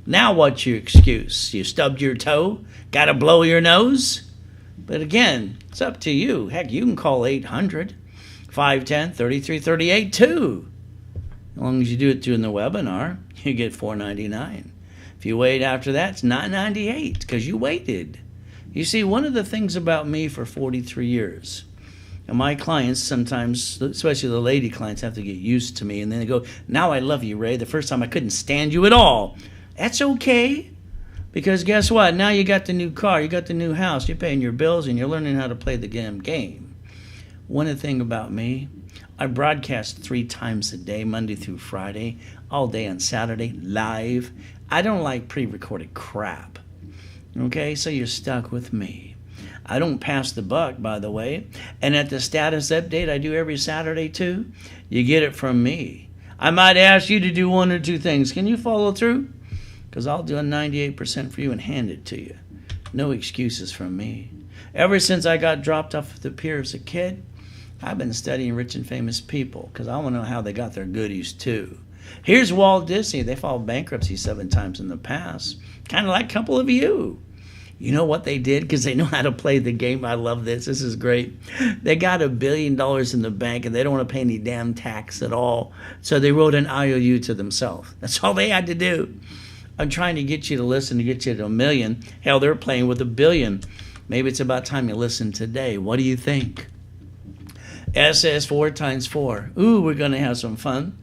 Now what's your excuse? You stubbed your toe? Got to blow your nose? But again, it's up to you. Heck, you can call 800-510-3338 too. As long as you do it during the webinar, you get $4.99. If you wait after that, it's $9.98 because you waited. You see, one of the things about me for 43 years, and my clients sometimes, especially the lady clients, have to get used to me, and then they go, now I love you, Ray. The first time I couldn't stand you at all. That's okay, because guess what? Now you got the new car, you got the new house, you're paying your bills, and you're learning how to play the damn game. One thing about me, I broadcast 3 times a day, Monday through Friday, all day on Saturday, live. I don't like pre-recorded crap. Okay, so you're stuck with me. I don't pass the buck, by the way. And at the status update I do every Saturday too, you get it from me. I might ask you to do 1 or 2 things. Can you follow through? Because I'll do a 98% for you and hand it to you. No excuses from me. Ever since I got dropped off the pier as a kid, I've been studying rich and famous people because I want to know how they got their goodies too. Here's Walt Disney. They filed bankruptcy 7 times in the past. Kind of like a couple of you. You know what they did? Because they know how to play the game. I love this. This is great. They got $1 billion in the bank, and they don't want to pay any damn tax at all. So they wrote an IOU to themselves. That's all they had to do. I'm trying to get you to listen to get you to $1 million. Hell, they're playing with $1 billion. Maybe it's about time you listen today. What do you think? SS 4 times 4. Ooh, we're going to have some fun.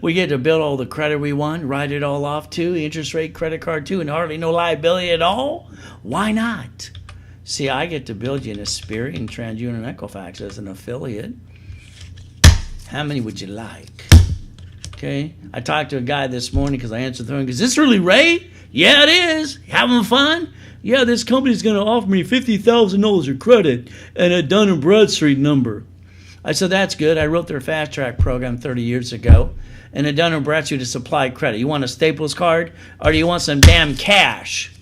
We get to build all the credit we want, write it all off too, interest rate, credit card too, and hardly no liability at all. Why not? See, I get to build you an Aspirian, TransUnion, and Equifax as an affiliate. How many would you like? Okay. I talked to a guy this morning because I answered the phone. Is this really Ray? Yeah, it is. Having fun? Yeah, this company's going to offer me $50,000 of credit and a Dun & Bradstreet number. I said, that's good. I wrote their fast track program 30 years ago. And a Dun & Bradstreet to supply credit. You want a Staples card or do you want some damn cash?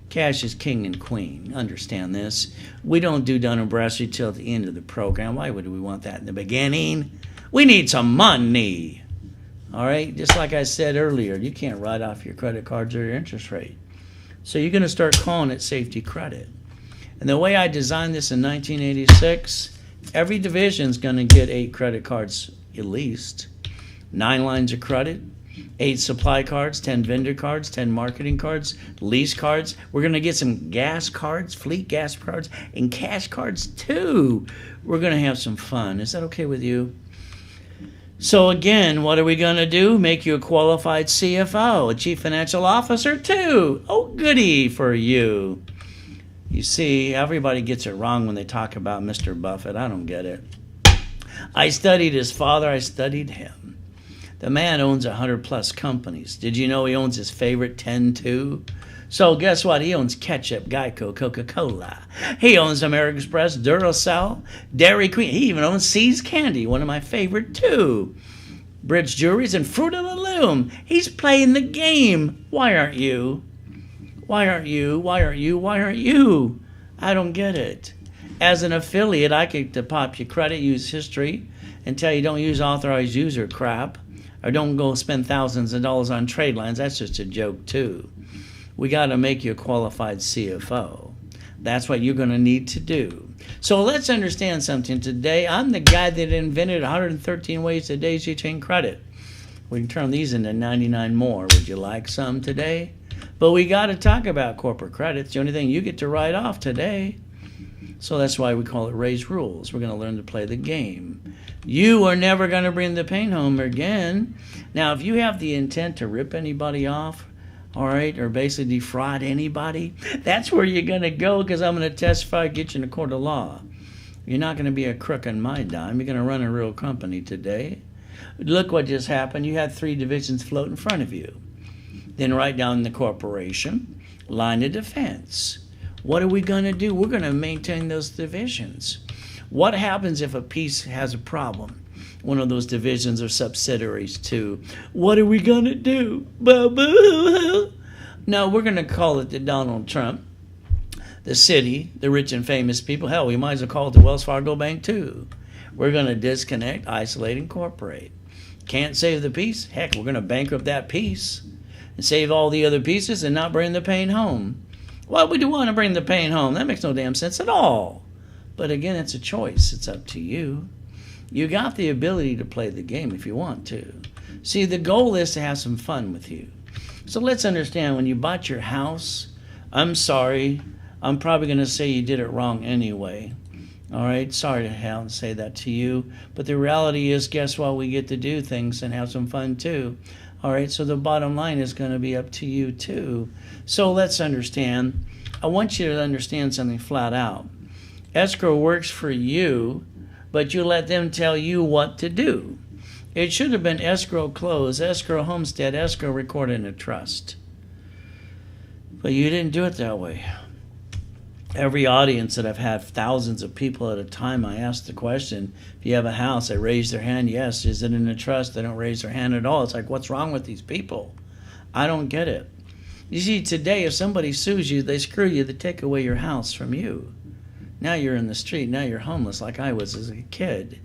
Cash is king and queen. Understand this. We don't do Dun & Bradstreet till the end of the program. Why would we want that in the beginning? We need some money. All right? Just like I said earlier, you can't write off your credit cards or your interest rate. So you're going to start calling it safety credit. And the way I designed this in 1986, every division is going to get 8 credit cards at least. 9 lines of credit, 8 supply cards, 10 vendor cards, 10 marketing cards, lease cards. We're going to get some gas cards, fleet gas cards, and cash cards too. We're going to have some fun. Is that okay with you? So again, what are we going to do? Make you a qualified CFO, a chief financial officer too. Oh, goody for you. You see, everybody gets it wrong when they talk about Mr. Buffett. I don't get it. I studied his father. I studied him. The man owns 100-plus companies. Did you know he owns his favorite 10 too? So guess what? He owns Ketchup, Geico, Coca-Cola. He owns American Express, Duracell, Dairy Queen. He even owns See's Candy, one of my favorite too. Bridge Jewelries and Fruit of the Loom. He's playing the game. Why aren't you? Why aren't you? Why aren't you? Why aren't you? I don't get it. As an affiliate, I could pop your credit, use history, and tell you don't use authorized user crap, or don't go spend thousands of dollars on trade lines. That's just a joke too. We got to make you a qualified CFO. That's what you're going to need to do. So let's understand something today. I'm the guy that invented 113 ways to daisy chain credit. We can turn these into 99 more. Would you like some today? But we got to talk about corporate credit. It's the only thing you get to write off today. So that's why we call it raise rules. We're going to learn to play the game. You are never going to bring the pain home again. Now, if you have the intent to rip anybody off, all right, or basically defraud anybody, that's where you're going to go, because I'm going to testify, get you in a court of law. You're not going to be a crook on my dime. You're going to run a real company today. Look what just happened. You had 3 divisions float in front of you. Then write down the corporation, line of defense. What are we going to do? We're going to maintain those divisions. What happens if a piece has a problem? One of those divisions or subsidiaries too. What are we going to do? Boo-boo. No, we're going to call it the Donald Trump, the city, the rich and famous people. Hell, we might as well call it the Wells Fargo Bank too. We're going to disconnect, isolate, incorporate. Can't save the piece? Heck, we're going to bankrupt that piece and save all the other pieces and not bring the pain home. Why would you want to bring the pain home? That makes no damn sense at all. But again, it's a choice. It's up to you. You got the ability to play the game if you want to. See, the goal is to have some fun with you. So let's understand, when you bought your house, I'm sorry. I'm probably going to say you did it wrong anyway. All right, sorry to have to say that to you. But the reality is, guess what? We get to do things and have some fun too. All right, so the bottom line is going to be up to you too. So let's understand. I want you to understand something flat out. Escrow works for you, but you let them tell you what to do. It should have been escrow close, escrow homestead, escrow record in a trust. But you didn't do it that way. Every audience that I've had, thousands of people at a time, I ask the question, if you have a house, they raise their hand, yes. Is it in a trust? They don't raise their hand at all. It's like, what's wrong with these people? I don't get it. You see, today, if somebody sues you, they screw you, they take away your house from you. Now you're in the street, now you're homeless like I was as a kid.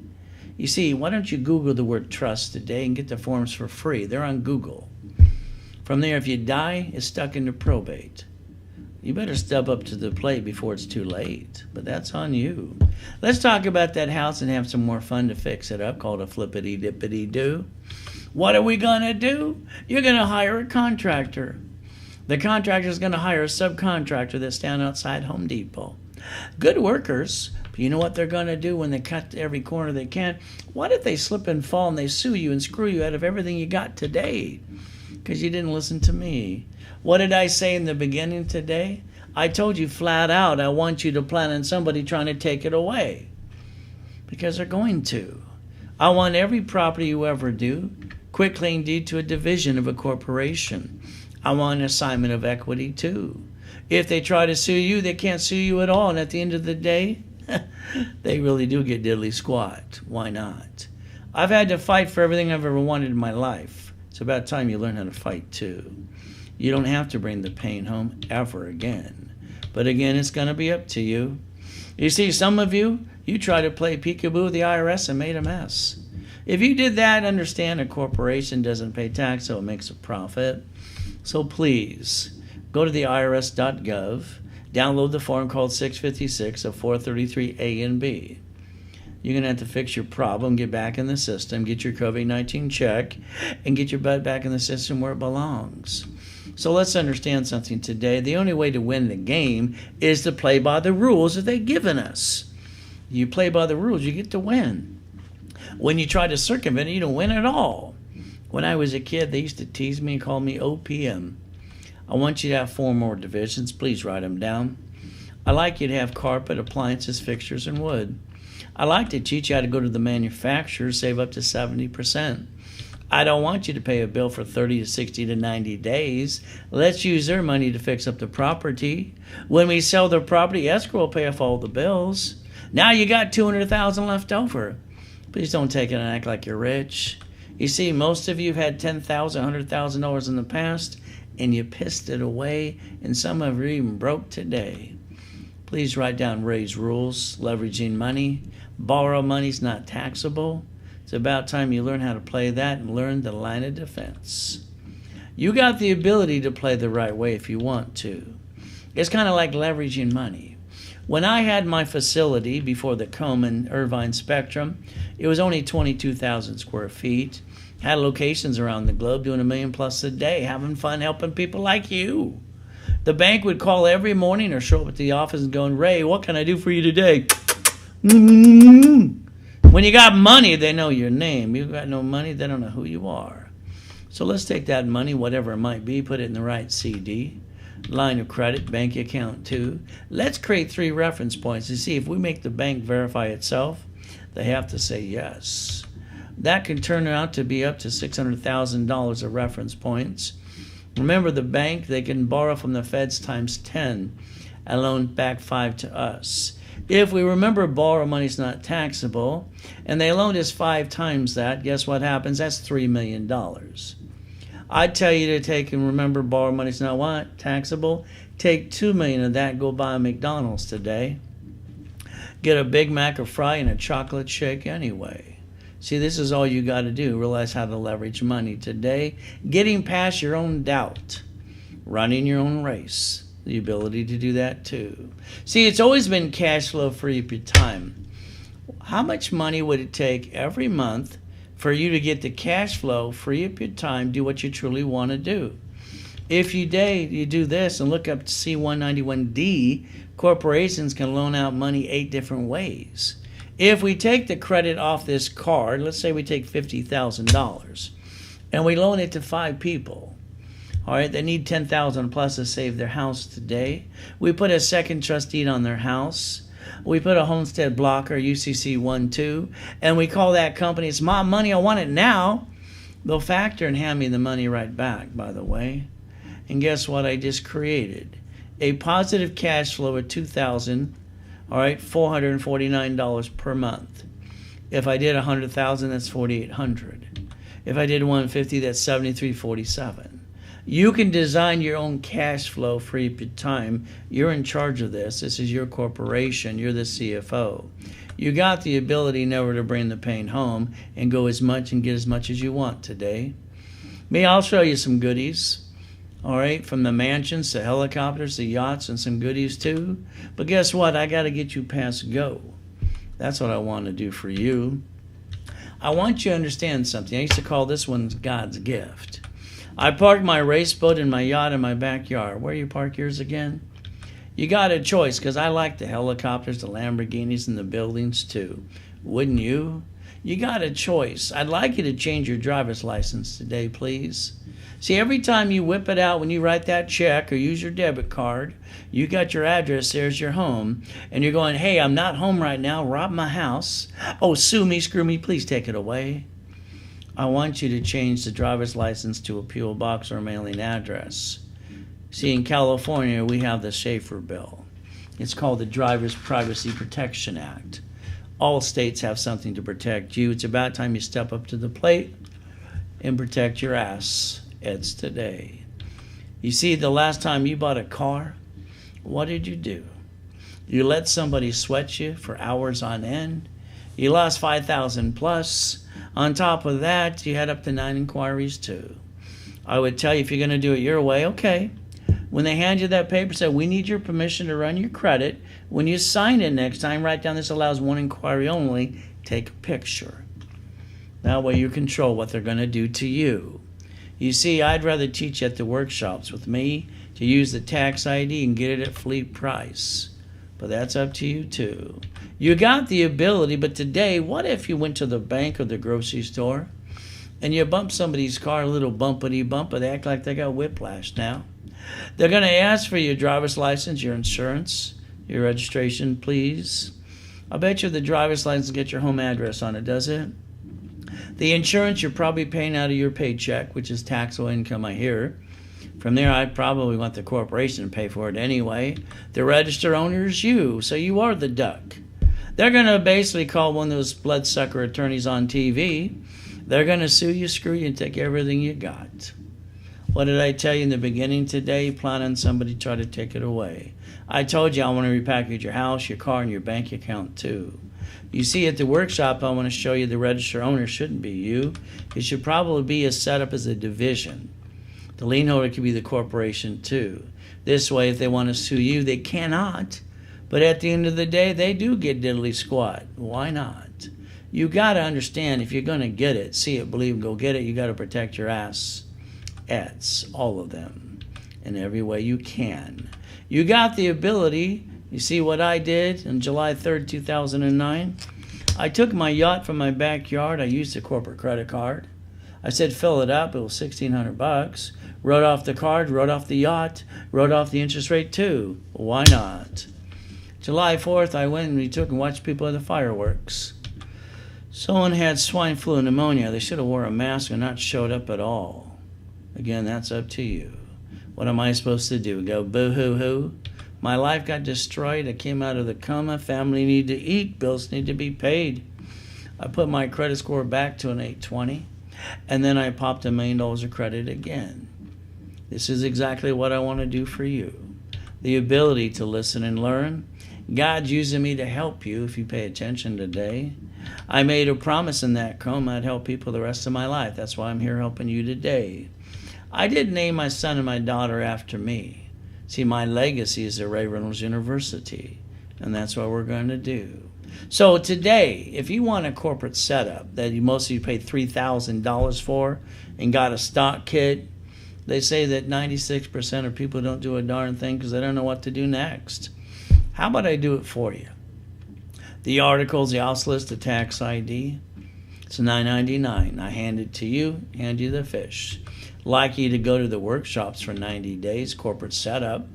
You see, why don't you Google the word trust today and get the forms for free? They're on Google. From there, if you die, it's stuck into probate. You better step up to the plate before it's too late. But that's on you. Let's talk about that house and have some more fun to fix it up, called a flippity-dippity-do. What are we going to do? You're going to hire a contractor. The contractor is going to hire a subcontractor that's down outside Home Depot. Good workers, but you know what they're going to do when they cut every corner they can? What if they slip and fall and they sue you and screw you out of everything you got today? Because you didn't listen to me. What did I say in the beginning today? I told you flat out, I want you to plan on somebody trying to take it away. Because they're going to. I want every property you ever do, quit claim deed to a division of a corporation. I want an assignment of equity too. If they try to sue you, they can't sue you at all. And at the end of the day, they really do get diddly squat. Why not? I've had to fight for everything I've ever wanted in my life. It's about time you learn how to fight too. You don't have to bring the pain home ever again. But again, it's going to be up to you. You see, some of you tried to play peekaboo with the IRS and made a mess. If you did that, understand a corporation doesn't pay tax, so it makes a profit. So please, go to the irs.gov, download the form called 656 of 433A and B. You're going to have to fix your problem, get back in the system, get your COVID-19 check, and get your butt back in the system where it belongs. So let's understand something today. The only way to win the game is to play by the rules that they've given us. You play by the rules, you get to win. When you try to circumvent it, you don't win at all. When I was a kid, they used to tease me and call me OPM. I want you to have 4 more divisions. Please write them down. I like you to have carpet, appliances, fixtures, and wood. I like to teach you how to go to the manufacturer, save up to 70%. I don't want you to pay a bill for 30 to 60 to 90 days. Let's use their money to fix up the property. When we sell the property, escrow will pay off all the bills. Now you got $200,000 left over. Please don't take it and act like you're rich. You see, most of you have had $10,000, $100,000 in the past, and you pissed it away, and some of you even broke today. Please write down raise rules, leveraging money. Borrow money's not taxable. It's about time you learn how to play that and learn the line of defense. You got the ability to play the right way if you want to. It's kind of like leveraging money. When I had my facility before the Coleman Irvine Spectrum, it was only 22,000 square feet. Had locations around the globe, doing $1 million plus a day, having fun helping people like you. The bank would call every morning or show up at the office and going, Ray, what can I do for you today? When you got money, they know your name. You've got no money, they don't know who you are. So let's take that money, whatever it might be, put it in the right CD, line of credit, bank account too. Let's create 3 reference points to see if we make the bank verify itself, they have to say yes. That can turn out to be up to $600,000 of reference points. Remember, the bank, they can borrow from the feds times 10 and loan back 5 to us. If we remember, borrow money is not taxable, and they loaned us 5 times that, guess what happens? That's $3 million. I'd tell you to take and remember, borrow money is not what? Taxable. Take $2 million of that, go buy a McDonald's today. Get a Big Mac, a fry, and a chocolate shake anyway. See, this is all you got to do. Realize how to leverage money today. Getting past your own doubt. Running your own race. The ability to do that too. See, it's always been cash flow free up your time. How much money would it take every month for you to get the cash flow, free up your time, do what you truly want to do? If you do this and look up C191D, corporations can loan out money 8 different ways. If we take the credit off this card, let's say we take $50,000 and we loan it to 5 people. All right, they need $10,000 plus to save their house today. We put a second trust deed on their house. We put a homestead blocker, UCC 1-2, and we call that company, it's my money, I want it now. They'll factor and hand me the money right back, by the way. And guess what I just created? A positive cash flow of $2,000, all right, $449 per month. If I did $100,000, that's $4,800. If I did $150,000, that's $73.47. You can design your own cash flow, free up your time. You're in charge of this. This is your corporation. You're the CFO. You got the ability never to bring the pain home and go as much and get as much as you want today. Me, I'll show you some goodies. All right, from the mansions to helicopters to yachts and some goodies too. But guess what? I got to get you past go. That's what I want to do for you. I want you to understand something. I used to call this one God's gift. I parked my race boat and my yacht in my backyard. Where you park yours again? You got a choice, because I like the helicopters, the Lamborghinis, and the buildings too. Wouldn't you? You got a choice. I'd like you to change your driver's license today, please. See, every time you whip it out, when you write that check or use your debit card, you got your address, there's your home, and you're going, hey, I'm not home right now, rob my house. Oh, sue me, screw me, please take it away. I want you to change the driver's license to a P.O. box or a mailing address. See, in California, we have the Schaefer Bill. It's called the Driver's Privacy Protection Act. All states have something to protect you. It's about time you step up to the plate and protect your ass. It's today. You see, the last time you bought a car, what did you do? You let somebody sweat you for hours on end. You lost $5,000 plus. On top of that, you had up to 9 inquiries too. I would tell you, if you're going to do it your way, okay. When they hand you that paper, say, we need your permission to run your credit. When you sign it next time, write down, this allows 1 inquiry only. Take a picture. That way you control what they're going to do to you. You see, I'd rather teach at the workshops with me to use the tax ID and get it at fleet price. But that's up to you too. You got the ability, but today, what if you went to the bank or the grocery store and you bump somebody's car, a little bumpity bump, but they act like they got whiplash now? They're going to ask for your driver's license, your insurance, your registration, please. I bet you the driver's license get your home address on it, does it? The insurance you're probably paying out of your paycheck, which is taxable income, I hear. From there, I probably want the corporation to pay for it anyway. The register owner is you, so you are the duck. They're going to basically call one of those bloodsucker attorneys on TV. They're going to sue you, screw you, and take everything you got. What did I tell you in the beginning today? Plan on somebody try to take it away. I told you I want to repackage your house, your car, and your bank account too. You see, at the workshop, I want to show you the register owner shouldn't be you. It should probably be set up as a division. The lien holder could be the corporation too. This way, if they want to sue you, they cannot. But at the end of the day, they do get diddly squat. Why not? You got to understand, if you're going to get it, see it, believe, go get it, you got to protect your assets, all of them, in every way you can. You got the ability. You see what I did on July 3rd, 2009? I took my yacht from my backyard. I used a corporate credit card. I said, fill it up. It was $1,600. Wrote off the card, wrote off the yacht, wrote off the interest rate too. Why not? July 4th, I went and we took and watched people at the fireworks. Someone had swine flu and pneumonia. They should have wore a mask and not showed up at all. Again, that's up to you. What am I supposed to do? Go boo-hoo-hoo? My life got destroyed. I came out of the coma. Family need to eat. Bills need to be paid. I put my credit score back to an 820. And then I popped $1 million of credit again. This is exactly what I want to do for you. The ability to listen and learn. God's using me to help you if you pay attention today. I made a promise in that coma I'd help people the rest of my life. That's why I'm here helping you today. I didn't name my son and my daughter after me. See, my legacy is at Reynolds University, and that's what we're going to do. So today, if you want a corporate setup that most of you paid $3,000 for and got a stock kit, they say that 96% of people don't do a darn thing because they don't know what to do next. How about I do it for you? The articles, the house list, the tax ID, it's $9.99. I hand it to you, hand you the fish. Like you to go to the workshops for 90 days, corporate setup.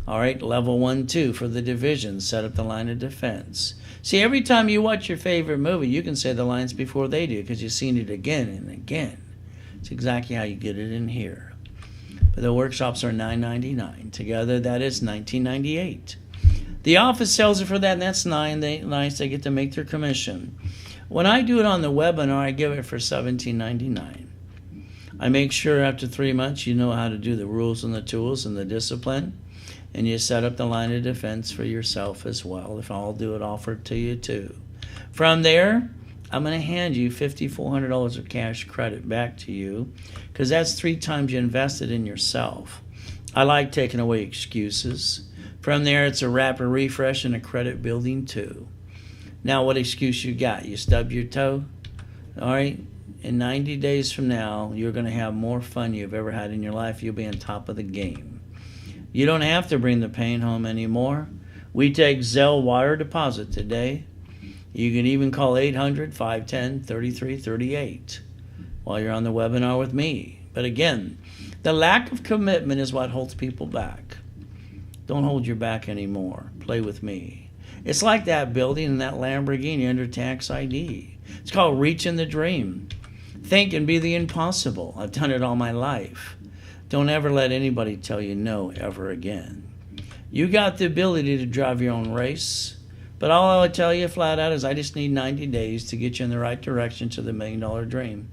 All right, level 1, 2 for the division, set up the line of defense. See, every time you watch your favorite movie, you can say the lines before they do because you've seen it again and again. It's exactly how you get it in here. But the workshops are $9.99. Together, that is $19.98. The office sells it for that, and that's nice. They get to make their commission. When I do it on the webinar, I give it for $17.99. I make sure after 3 months you know how to do the rules and the tools and the discipline, and you set up the line of defense for yourself as well. If I'll do it, offer it to you too. From there, I'm going to hand you $5,400 of cash credit back to you because that's 3 times you invested in yourself. I like taking away excuses. From there, it's a rapid refresh and a credit building too. Now, what excuse you got? You stubbed your toe? All right. In 90 days from now, you're going to have more fun you've ever had in your life. You'll be on top of the game. You don't have to bring the pain home anymore. We take Zelle wire deposit today. You can even call 800-510-3338 while you're on the webinar with me. But again, the lack of commitment is what holds people back. Don't hold your back anymore. Play with me. It's like that building in that Lamborghini under tax ID. It's called reaching the dream. Think and be the impossible. I've done it all my life. Don't ever let anybody tell you no ever again. You got the ability to drive your own race, but all I would tell you flat out is I just need 90 days to get you in the right direction to the $1 million dream.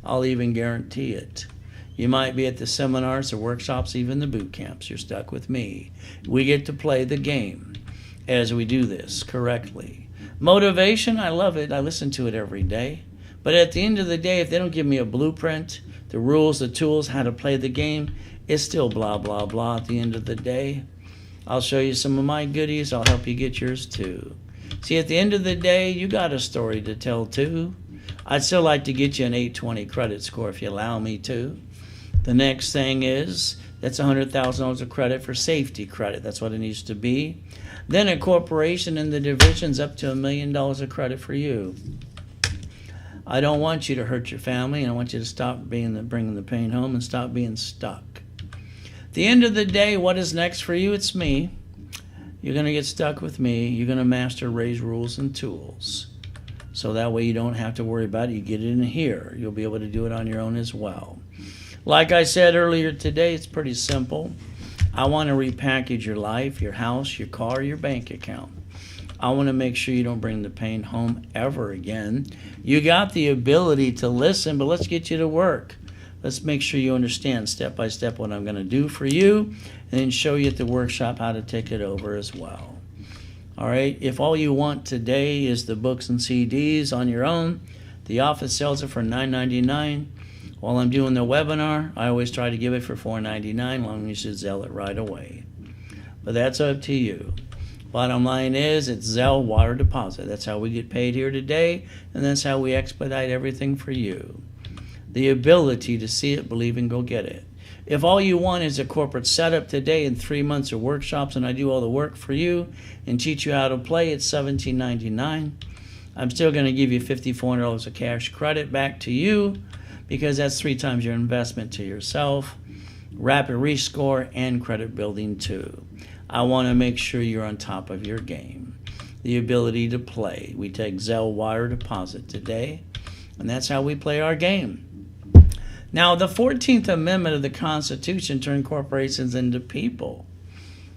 I'll even guarantee it. You might be at the seminars, the workshops, even the boot camps. You're stuck with me. We get to play the game as we do this correctly. Motivation, I love it. I listen to it every day. But at the end of the day, if they don't give me a blueprint, the rules, the tools, how to play the game, it's still blah, blah, blah at the end of the day. I'll show you some of my goodies. I'll help you get yours too. See, at the end of the day, you got a story to tell too. I'd still like to get you an 820 credit score if you allow me to. The next thing is, that's $100,000 of credit for safety credit. That's what it needs to be. Then a corporation in the division's up to $1 million of credit for you. I don't want you to hurt your family, and I want you to stop bringing the pain home and stop being stuck. At the end of the day, what is next for you? It's me. You're going to get stuck with me. You're going to master Ray's rules and tools. So that way you don't have to worry about it. You get it in here. You'll be able to do it on your own as well. Like I said earlier today, it's pretty simple. I want to repackage your life, your house, your car, your bank account. I want to make sure you don't bring the pain home ever again. You got the ability to listen, but let's get you to work. Let's make sure you understand step by step what I'm going to do for you, and then show you at the workshop how to take it over as well. All right, if all you want today is the books and CDs on your own, the office sells it for $9.99. While I'm doing the webinar, I always try to give it for $4.99, long as you sell it right away. But that's up to you. Bottom line is, it's Zelle wire deposit. That's how we get paid here today, and that's how we expedite everything for you. The ability to see it, believe, and go get it. If all you want is a corporate setup today in 3 months of workshops and I do all the work for you and teach you how to play, it's $17.99. I'm still going to give you $5,400 of cash credit back to you because that's 3 times your investment to yourself. Rapid rescore and credit building too. I want to make sure you're on top of your game. The ability to play. We take Zelle wire deposit today, and that's how we play our game. Now, the 14th Amendment of the Constitution turned corporations into people.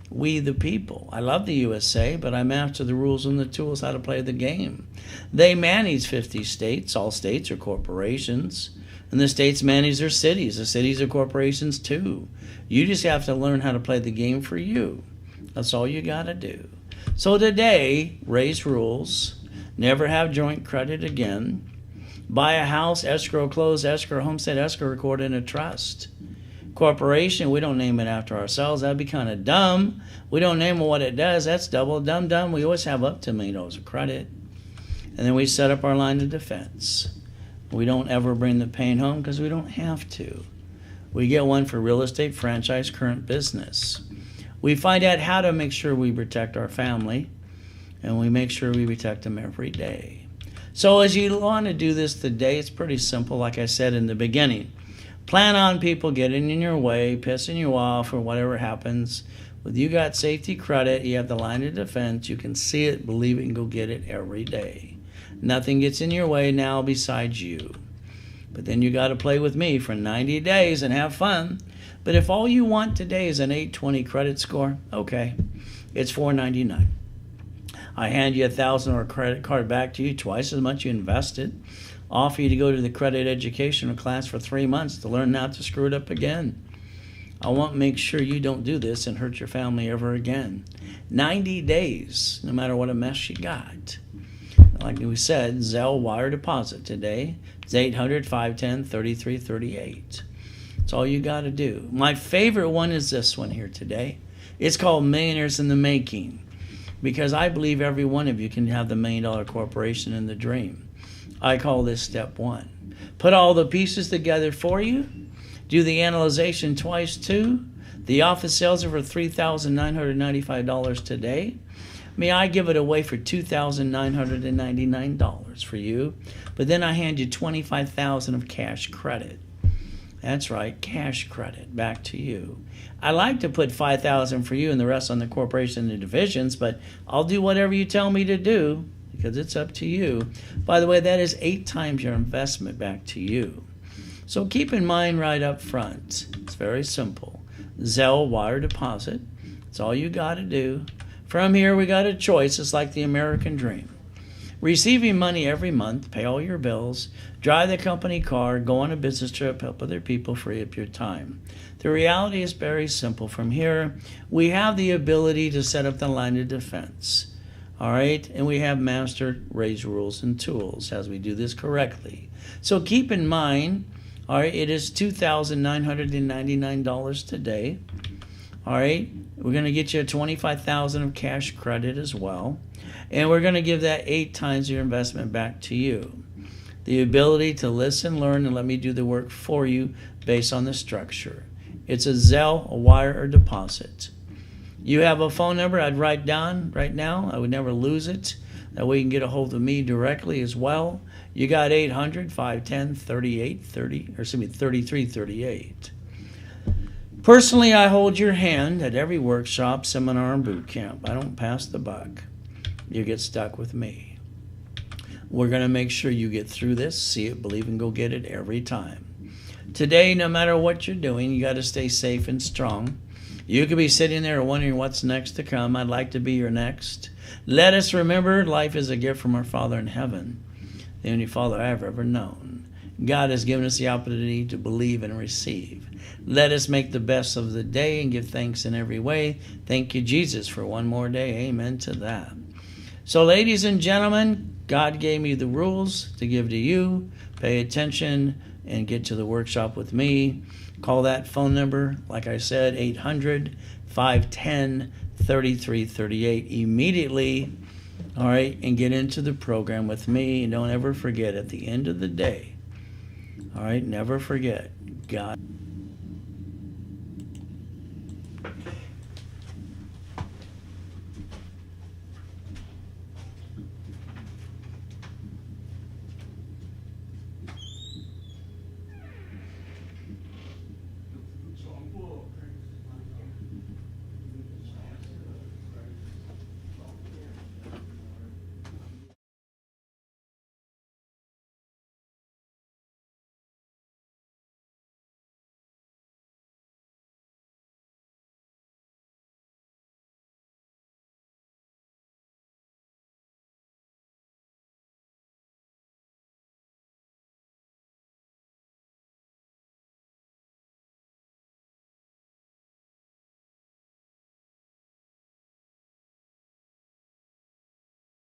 We the people. I love the USA, but I'm after the rules and the tools how to play the game. They manage 50 states. All states are corporations. And the states manage their cities. The cities are corporations too. You just have to learn how to play the game for you. That's all you got to do. So today, raise rules. Never have joint credit again. Buy a house, escrow, close, escrow, homestead, escrow, record in a trust. Corporation, we don't name it after ourselves. That'd be kind of dumb. We don't name it what it does. That's double dumb. We always have up to $1 million of credit. And then we set up our line of defense. We don't ever bring the pain home because we don't have to. We get one for real estate, franchise, current business. We find out how to make sure we protect our family, and we make sure we protect them every day. So as you want to do this today, it's pretty simple, like I said in the beginning. Plan on people getting in your way, pissing you off, or whatever happens. With you got safety credit, you have the line of defense, you can see it, believe it, and go get it every day. Nothing gets in your way now besides you. But then you got to play with me for 90 days and have fun. But if all you want today is an 820 credit score, okay, it's $499. I hand you $1,000 credit card back to you, twice as much you invested. Offer you to go to the credit educational class for 3 months to learn not to screw it up again. I want to make sure you don't do this and hurt your family ever again. 90 days, no matter what a mess you got. Like we said, Zelle wire deposit today. It's 800-510-3338. That's all you got to do. My favorite one is this one here today. It's called Millionaires in the Making, because I believe every one of you can have the $1 million corporation in the dream. I call this step 1. Put all the pieces together for you. Do the analyzation twice too. The office sales are for $3,995 today. May I give it away for $2,999 for you, but then I hand you $25,000 of cash credit. That's right, cash credit back to you. I like to put $5,000 for you and the rest on the corporation and the divisions, but I'll do whatever you tell me to do because it's up to you. By the way, that is 8 times your investment back to you. So keep in mind right up front, it's very simple. Zelle wire deposit. That's all you got to do. From here, we got a choice. It's like the American dream. Receiving money every month, pay all your bills, drive the company car, go on a business trip, help other people, free up your time. The reality is very simple. From here, we have the ability to set up the line of defense. All right? And we have mastered raise rules and tools as we do this correctly. So keep in mind, all right, it is $2,999 today. All right, we're going to get you $25,000 of cash credit as well. And we're going to give that 8 times your investment back to you. The ability to listen, learn, and let me do the work for you based on the structure. It's a Zelle, a wire, or deposit. You have a phone number I'd write down right now. I would never lose it. That way you can get a hold of me directly as well. You got 800-510-3338. Personally, I hold your hand at every workshop, seminar, and boot camp. I don't pass the buck. You get stuck with me. We're going to make sure you get through this, see it, believe, and go get it every time. Today, no matter what you're doing, you got to stay safe and strong. You could be sitting there wondering what's next to come. I'd like to be your next. Let us remember life is a gift from our Father in heaven, the only Father I've ever known. God has given us the opportunity to believe and receive. Let us make the best of the day and give thanks in every way. Thank you, Jesus, for one more day. Amen to that. So, ladies and gentlemen, God gave me the rules to give to you. Pay attention and get to the workshop with me. Call that phone number, like I said, 800-510-3338. 3338 immediately, all right, and get into the program with me. And don't ever forget, at the end of the day, all right, never forget, God